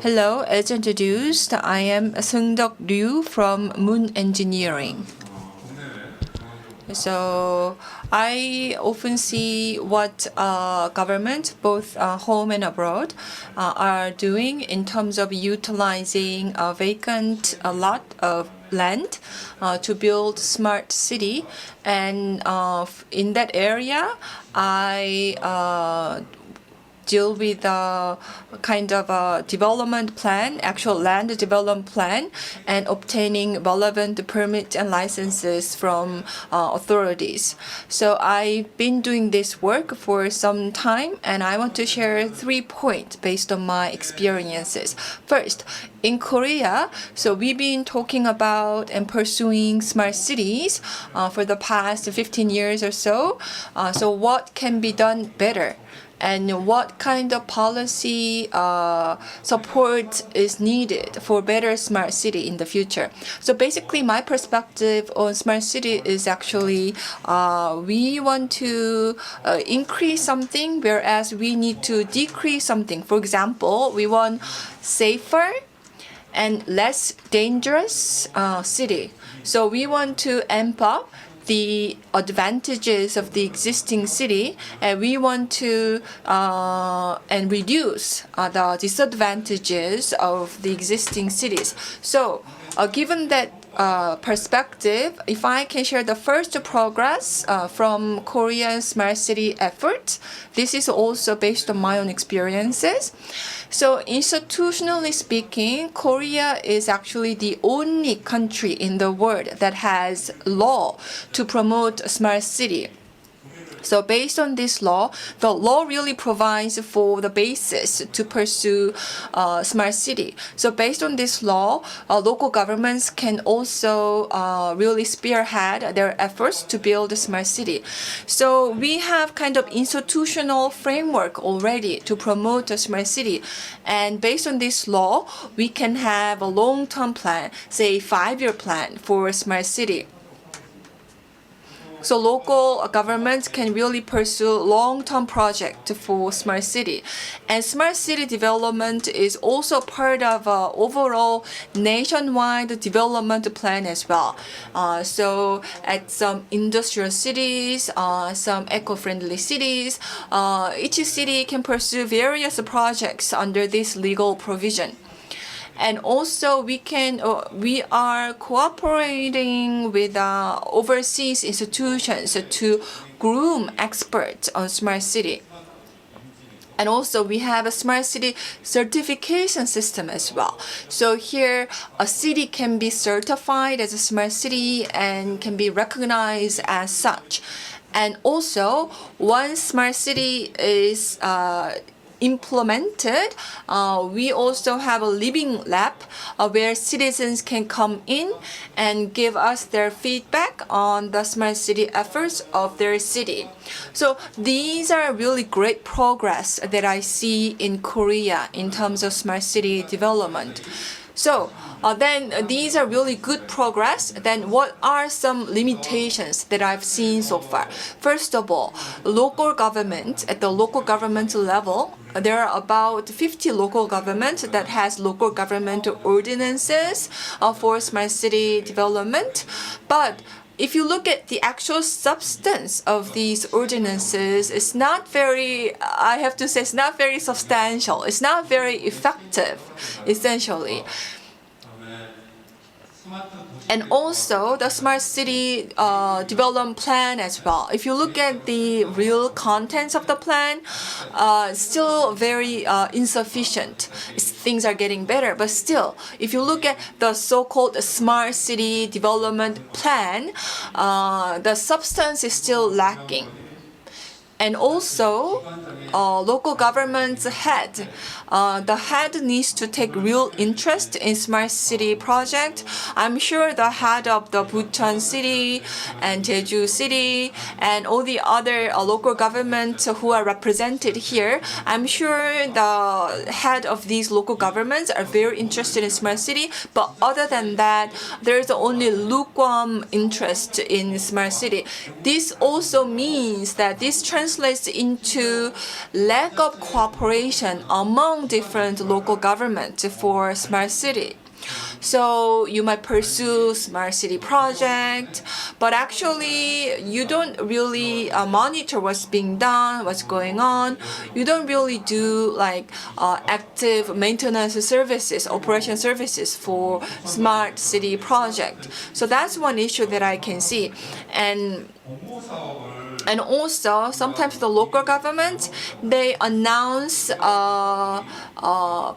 Hello, as introduced, I am Seung-deok Ryu from Moon Engineering. So I often see what government, both home and abroad, are doing in terms of utilizing a vacant lot of land to build smart city. And in that area, I deal with a kind of a development plan, actual land development plan, and obtaining relevant permits and licenses from authorities. So I've been doing this work for some time, and I want to share 3 points based on my experiences. First, in Korea, so we've been talking about and pursuing smart cities for the past 15 years or so. So what can be done better? And what kind of policy support is needed for better smart city in the future. So basically, my perspective on smart city is actually we want to increase something, whereas we need to decrease something. For example, we want safer and less dangerous city. So we want to amp up the advantages of the existing city, and we want to and reduce the disadvantages of the existing cities. So given that perspective, if I can share the first progress from Korea's smart city effort, this is also based on my own experiences. So institutionally speaking, Korea is actually the only country in the world that has law to promote a smart city. So based on this law, the law really provides for the basis to pursue smart city. So based on this law, local governments can also really spearhead their efforts to build a smart city. So we have kind of institutional framework already to promote a smart city. And based on this law, we can have a long-term plan, say 5-year plan for a smart city. So local governments can really pursue long-term project for smart city. And smart city development is also part of overall nationwide development plan as well. So at some industrial cities, some eco-friendly cities, each city can pursue various projects under this legal provision. And also we are cooperating with overseas institutions to groom experts on smart city. And also we have a smart city certification system as well. So here a city can be certified as a smart city and can be recognized as such. And also once smart city is implemented, we also have a living lab where citizens can come in and give us their feedback on the smart city efforts of their city. So these are really great progress that I see in Korea in terms of smart city development. So then these are really good progress. Then what are some limitations that I've seen so far? First of all, local government, at the local government level, there are about 50 local governments that has local government ordinances for smart city development. But if you look at the actual substance of these ordinances, it's not very, I have to say, it's not very substantial. It's not very effective, essentially. And also the smart city development plan as well. If you look at the real contents of the plan, still very insufficient. Things are getting better, but still, if you look at the so-called smart city development plan, the substance is still lacking. And also, local government's head, the head needs to take real interest in smart city project. I'm sure the head of the Bucheon City and Jeju City and all the other local governments who are represented here, I'm sure the head of these local governments are very interested in smart city. But other than that, there's only lukewarm interest in smart city. This also means that this translates into lack of cooperation among different local governments for smart city. So you might pursue smart city project, but actually you don't really monitor what's being done, what's going on. You don't really do like active maintenance services, operation services for smart city project. So that's one issue that I can see. And also, sometimes the local government, they announce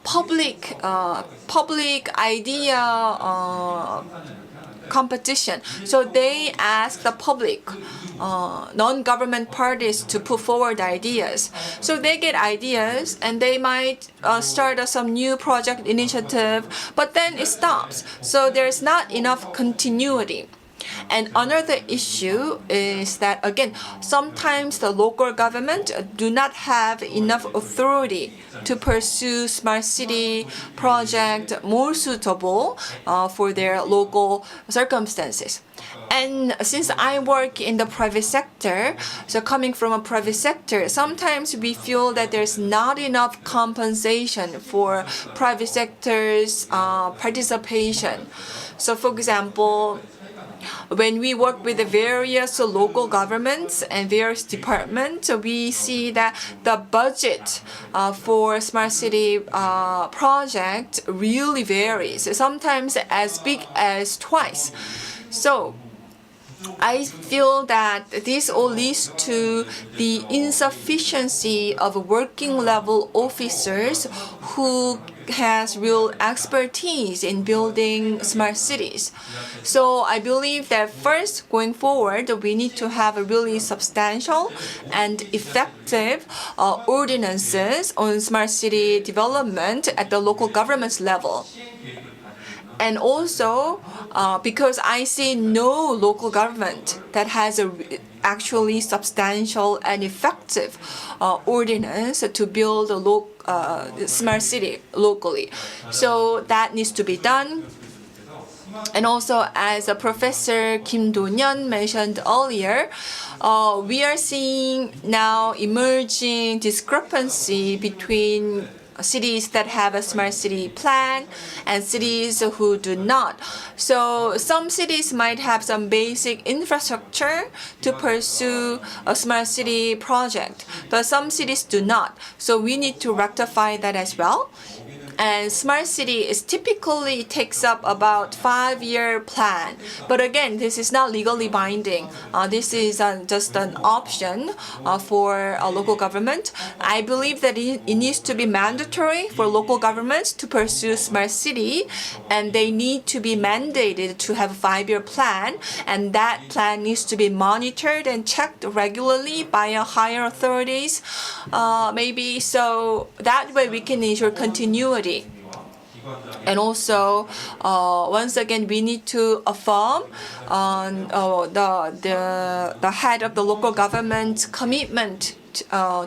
public idea competition. So they ask the public, non-government parties to put forward ideas. So they get ideas and they might start some new project initiative, but then it stops. So there's not enough continuity. And another issue is that, again, sometimes the local government do not have enough authority to pursue smart city project more suitable for their local circumstances. And since I work in the private sector, so coming from a private sector, sometimes we feel that there's not enough compensation for private sector's participation. So for example, when we work with the various local governments and various departments, we see that the budget for smart city project really varies, sometimes as big as twice. So I feel that this all leads to the insufficiency of working level officers who has real expertise in building smart cities. So I believe that first, going forward, we need to have a really substantial and effective ordinances on smart city development at the local government level. And also, because I see no local government that has a actually substantial and effective ordinance to build a smart city locally. So that needs to be done. And also, as Professor Kim Do-yeon mentioned earlier, we are seeing now emerging discrepancy between cities that have a smart city plan and cities who do not. So some cities might have some basic infrastructure to pursue a smart city project, but some cities do not. So we need to rectify that as well. And smart city is typically takes up about 5-year plan. But again, this is not legally binding. This is just an option for a local government. I believe that it needs to be mandatory for local governments to pursue smart city, and they need to be mandated to have a 5-year plan, and that plan needs to be monitored and checked regularly by higher authorities, maybe, so that way we can ensure continuity. And also, once again, we need to affirm the head of the local government's commitment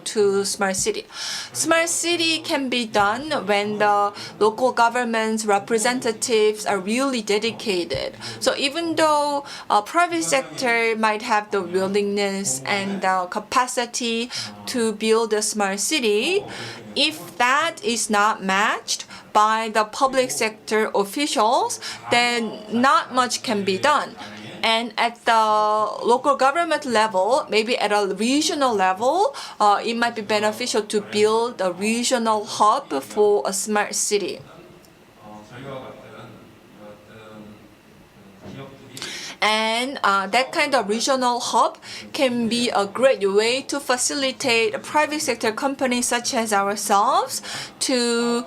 to smart city. Smart city can be done when the local government's representatives are really dedicated. So even though private sector might have the willingness and the capacity to build a smart city, if that is not matched by the public sector officials, then not much can be done. And at the local government level, maybe at a regional level, it might be beneficial to build a regional hub for a smart city. And that kind of regional hub can be a great way to facilitate private sector companies such as ourselves to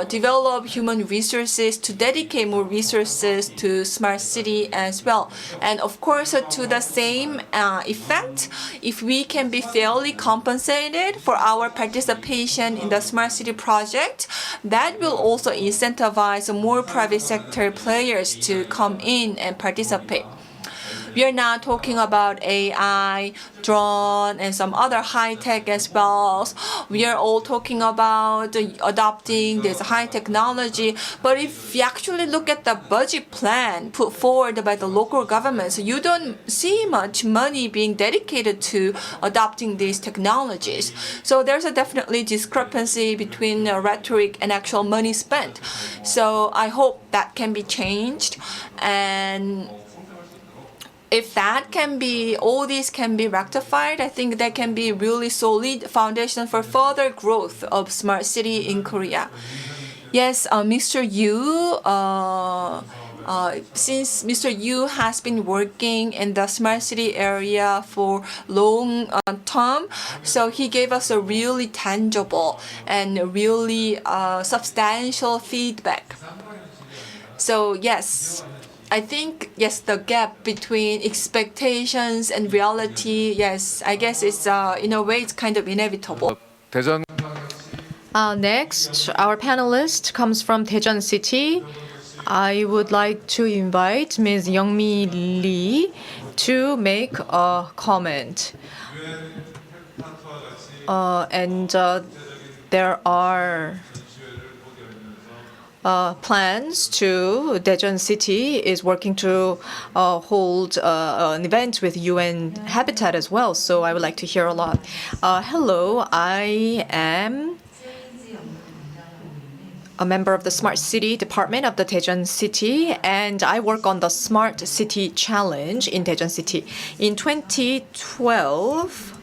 develop human resources, to dedicate more resources to smart city as well. And of course, to the same effect, if we can be fairly compensated for our participation in the smart city project, that will also incentivize more private sector players to come in and participate. We are now talking about AI, drone, and some other high tech as well. We are all talking about adopting this high technology. But if you actually look at the budget plan put forward by the local governments, you don't see much money being dedicated to adopting these technologies. So there's a definitely discrepancy between rhetoric and actual money spent. So I hope that can be changed. And if that can be, all these can be rectified, I think that can be really solid foundation for further growth of smart city in Korea. Yes, Mr. Yu, since Mr. Yu has been working in the smart city area for long term, so he gave us a really tangible and really substantial feedback. So yes, I think, yes, the gap between expectations and reality, yes, I guess it's, in a way, it's kind of inevitable. 대전 Next, our panelist comes from Daejeon City. I would like to invite Ms. Youngmi Lee to make a comment. There are plans to Daejeon City is working to hold an event with UN Habitat as well. So I would like to hear a lot. Hello, I am a member of the Smart City Department of the Daejeon City, and I work on the Smart City Challenge in Daejeon City. In 2012,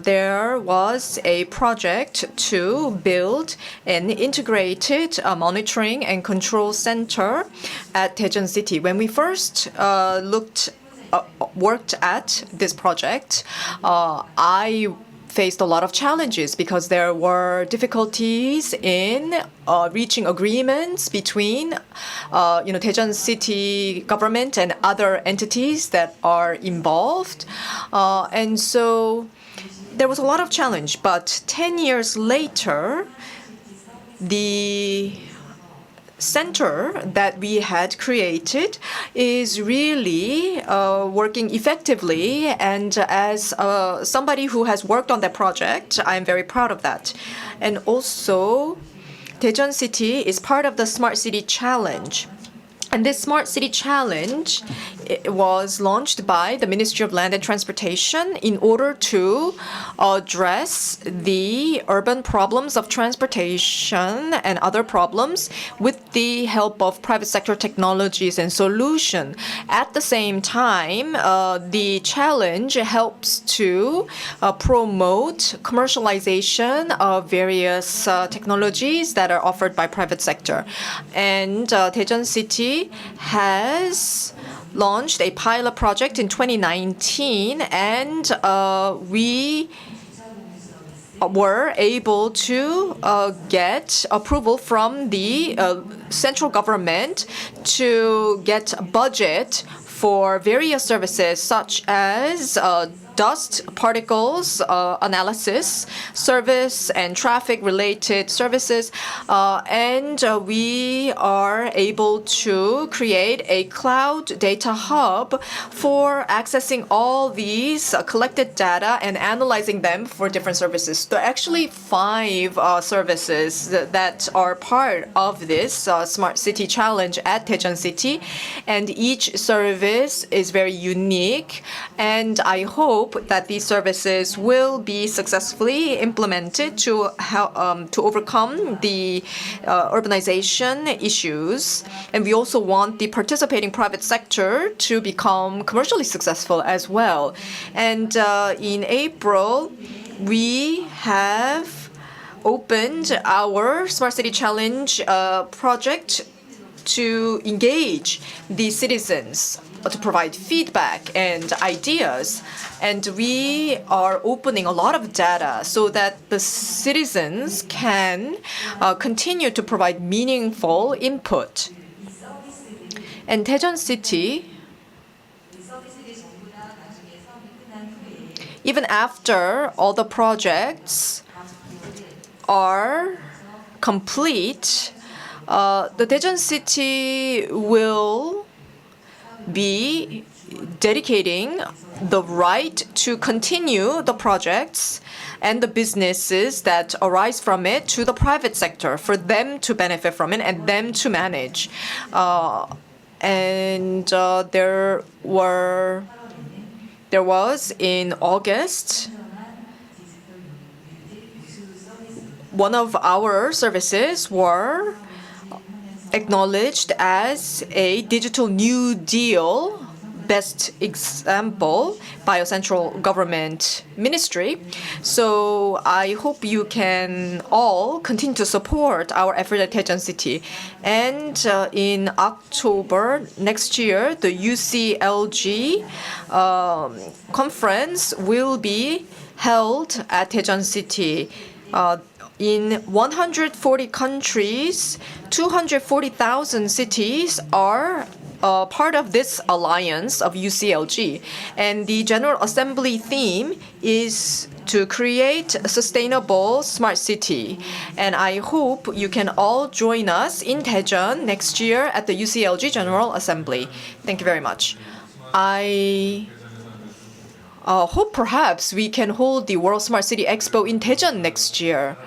there was a project to build an integrated monitoring and control center at Daejeon City. When we first worked at this project, I faced a lot of challenges because there were difficulties in reaching agreements between Daejeon City government and other entities that are involved. And so there was a lot of challenge, but 10 years later, the center that we had created is really working effectively. And as somebody who has worked on that project, I'm very proud of that. And also, Daejeon City is part of the Smart City Challenge. And this Smart City Challenge it was launched by the Ministry of Land and Transportation in order to address the urban problems of transportation and other problems with the help of private sector technologies and solution. At the same time, the challenge helps to promote commercialization of various technologies that are offered by private sector. And Daejeon City has launched a pilot project in 2019, and we were able to get approval from the central government to get a budget for various services such as dust particles analysis service and traffic related services, and we are able to create a cloud data hub for accessing all these collected data and analyzing them for different services. There are actually 5 services that are part of this Smart City Challenge at Daejeon City, and each service is very unique, and I hope that these services will be successfully implemented to help to overcome the urbanization issues. And we also want the participating private sector to become commercially successful as well. And in April, we have opened our Smart City Challenge project to engage the citizens, to provide feedback and ideas. And we are opening a lot of data so that the citizens can continue to provide meaningful input. And Daejeon City, even after all the projects are complete, the Daejeon City will be dedicating the right to continue the projects and the businesses that arise from it to the private sector for them to benefit from it and them to manage. There was in August, one of our services were acknowledged as a digital New Deal best example by a central government ministry. So I hope you can all continue to support our effort at Daejeon City. And in October next year, the UCLG conference will be held at Daejeon City. In 140 countries, 240,000 cities are part of this alliance of UCLG. And the General Assembly theme is to create a sustainable smart city. And I hope you can all join us in Daejeon next year at the UCLG General Assembly. Thank you very much. I hope perhaps we can hold the World Smart City Expo in Daejeon next year.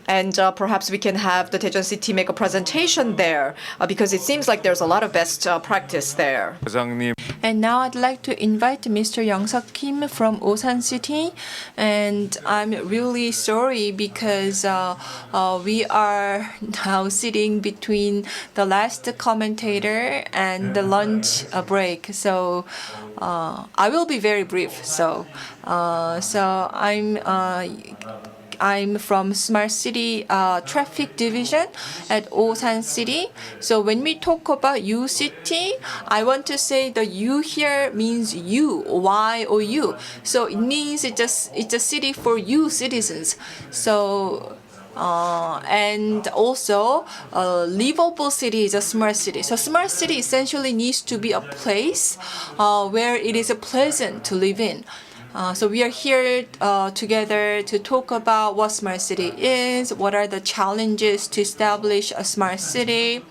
And perhaps we can have the Daejeon City make a presentation there because it seems like there's a lot of best practice there. And now I'd like to invite Mr. Young-Suk Kim from Osan City. And I'm really sorry because we are now sitting between the last commentator and the lunch break. So I will be very brief. So I'm from Smart City Traffic Division at Osan City. So when we talk about U City, I want to say the U here means you, Y-O-U. So it means it's a city for you citizens. So and also livable city is a smart city. So smart city essentially needs to be a place where it is pleasant to live in. So we are here together to talk about what smart city is, what are the challenges to establish a smart city,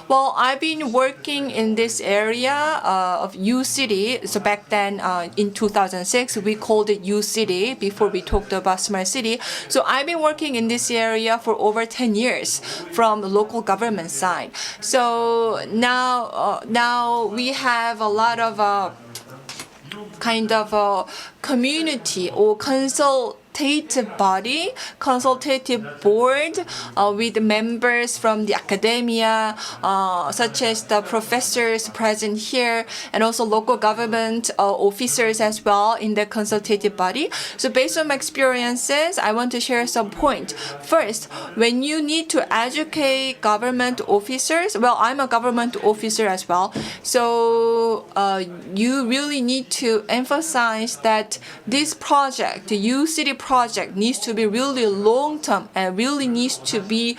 Well, I've been working in this area of U City. So back then, in 2006, we called it U City before we talked about smart city. So I've been working in this area for over 10 years from the local government side. So now we have a lot of kind of a community or consultative body, consultative board with members from the academia, such as the professors present here, and also local government officers as well in the consultative body. So based on my experiences, I want to share some points. First, when you need to educate government officers, well, I'm a government officer as well, so you really need to emphasize that this project, the U City project, needs to be really long-term and really needs to be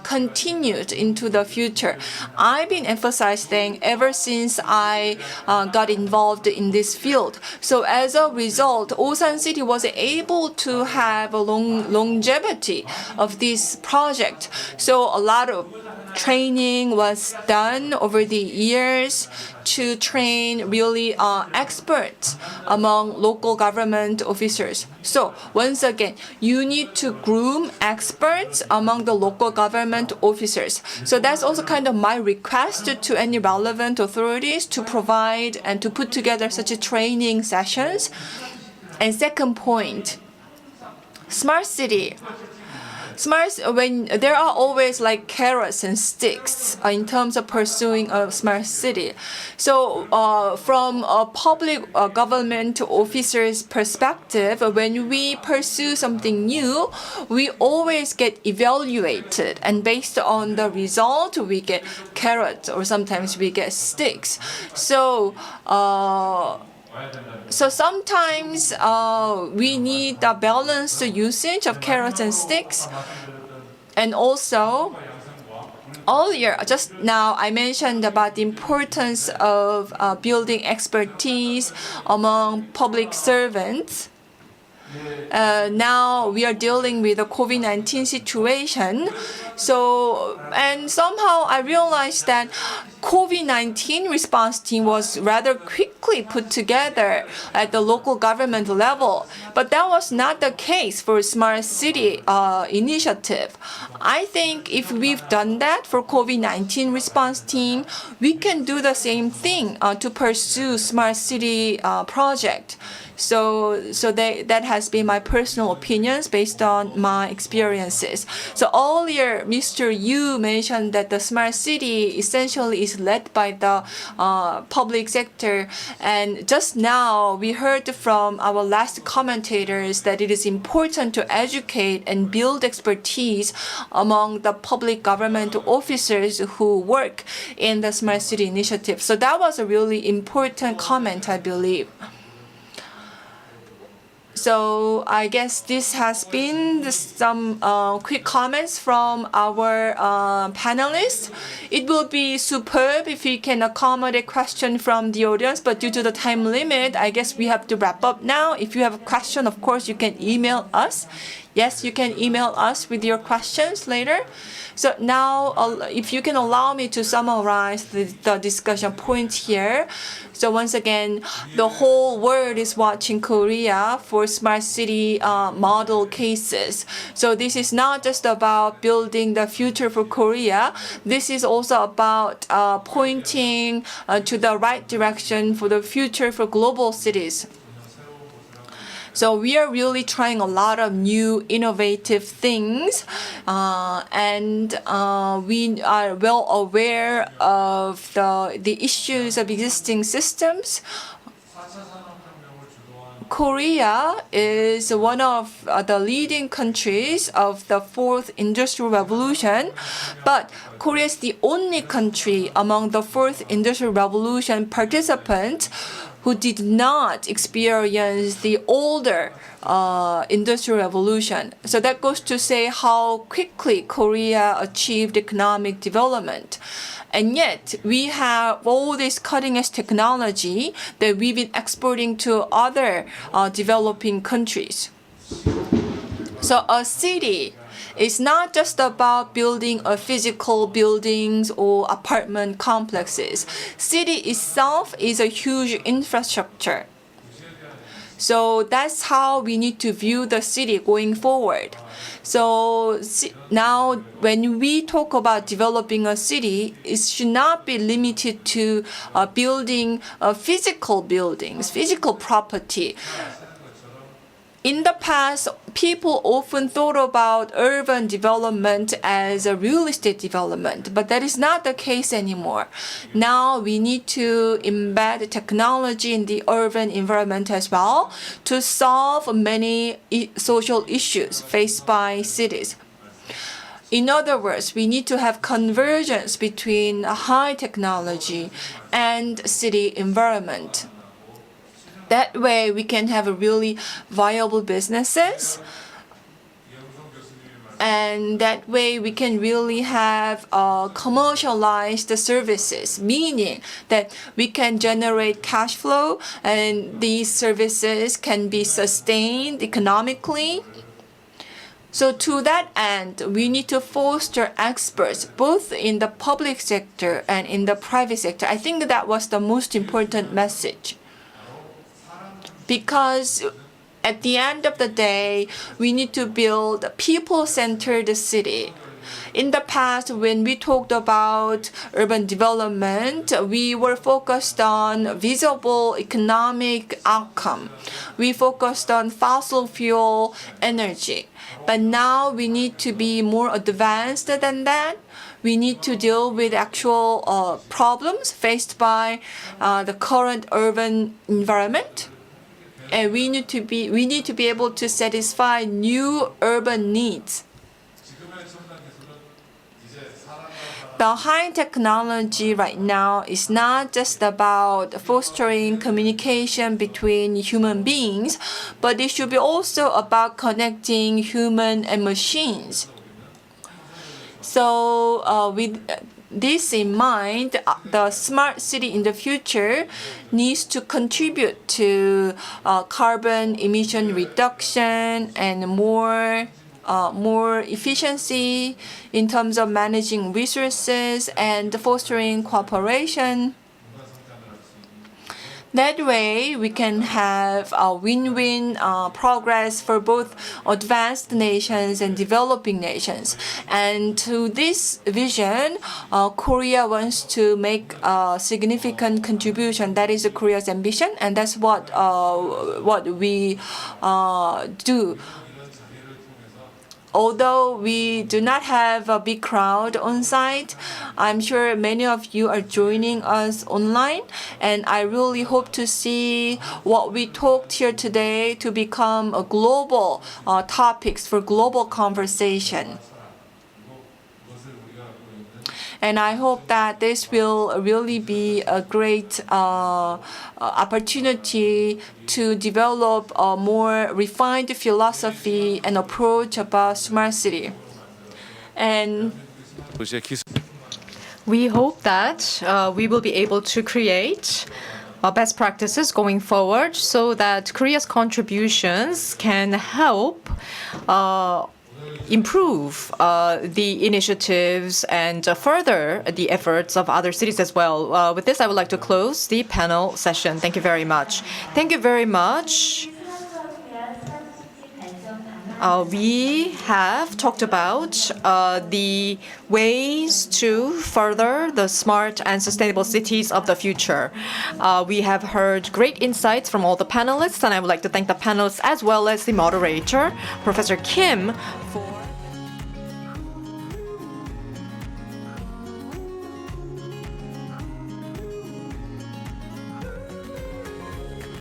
continued into the future. I've been emphasizing ever since I got involved in this field. So as a result, Osan City was able to have a longevity of this project. So a lot of training was done over the years to train really experts among local government officers. So once again, you need to groom experts among the local government officers. So that's also kind of my request to any relevant authorities to provide and to put together such a training sessions. And second point, smart city. When there are always like carrots and sticks in terms of pursuing a smart city. So from a public government officer's perspective, when we pursue something new, we always get evaluated, and based on the result, we get carrots or sometimes we get sticks. So sometimes we need a balanced usage of carrots and sticks. And also, earlier, just now, I mentioned about the importance of building expertise among public servants. Now we are dealing with the COVID-19 situation. So, and somehow I realized that COVID-19 response team was rather quickly put together at the local government level. But that was not the case for Smart City initiative. I think if we've done that for COVID-19 response team, we can do the same thing to pursue Smart City project. So that has been my personal opinions based on my experiences. So earlier, Mr. Yu mentioned that the smart city essentially is led by the public sector. And just now, we heard from our last commentators that it is important to educate and build expertise among the public government officers who work in the smart city initiative. So that was a really important comment, I believe. So I guess this has been some quick comments from our panelists. It will be superb if we can accommodate questions from the audience, but due to the time limit, I guess we have to wrap up now. If you have a question, of course, you can email us. Yes, you can email us with your questions later. So now, if you can allow me to summarize the discussion point here. So once again, the whole world is watching Korea for smart city model cases. So this is not just about building the future for Korea. This is also about pointing to the right direction for the future for global cities. So we are really trying a lot of new innovative things, and we are well aware of the issues of existing systems. Korea is one of the leading countries of the fourth industrial revolution, but Korea is the only country among the fourth industrial revolution participants who did not experience the older industrial revolution. So that goes to say how quickly Korea achieved economic development. And yet, we have all this cutting-edge technology that we've been exporting to other developing countries. So a city It's not just about building a physical buildings or apartment complexes. City itself is a huge infrastructure. So that's how we need to view the city going forward. So now when we talk about developing a city, it should not be limited to building physical buildings, physical property. In the past, people often thought about urban development as a real estate development, but that is not the case anymore. Now we need to embed technology in the urban environment as well to solve many social issues faced by cities. In other words, we need to have convergence between high technology and city environment. That way, we can have a really viable businesses, and that way we can really have commercialized services, meaning that we can generate cash flow, and these services can be sustained economically. So to that end, we need to foster experts both in the public sector and in the private sector. I think that was the most important message. Because at the end of the day, we need to build a people-centered city. In the past, when we talked about urban development, we were focused on visible economic outcome. We focused on fossil fuel energy. But now we need to be more advanced than that. We need to deal with actual problems faced by the current urban environment. And we need to be able to satisfy new urban needs. The high technology right now is not just about fostering communication between human beings, but it should be also about connecting human and machines. So with this in mind, the smart city in the future needs to contribute to carbon emission reduction and more efficiency in terms of managing resources and fostering cooperation. That way, we can have a win-win progress for both advanced nations and developing nations. And to this vision, Korea wants to make a significant contribution. That is Korea's ambition, and that's what we do. Although we do not have a big crowd on site, I'm sure many of you are joining us online, and I really hope to see what we talked here today to become a global topics for global conversation. And I hope that this will really be a great opportunity to develop a more refined philosophy and approach about smart city. And we hope that we will be able to create best practices going forward so that Korea's contributions can help improve the initiatives and further the efforts of other cities as well. With this, I would like to close the panel session. Thank you very much. Thank you very much. We have talked about the ways to further the smart and sustainable cities of the future. We have heard great insights from all the panelists, and I would like to thank the panelists as well as the moderator, Professor Kim, for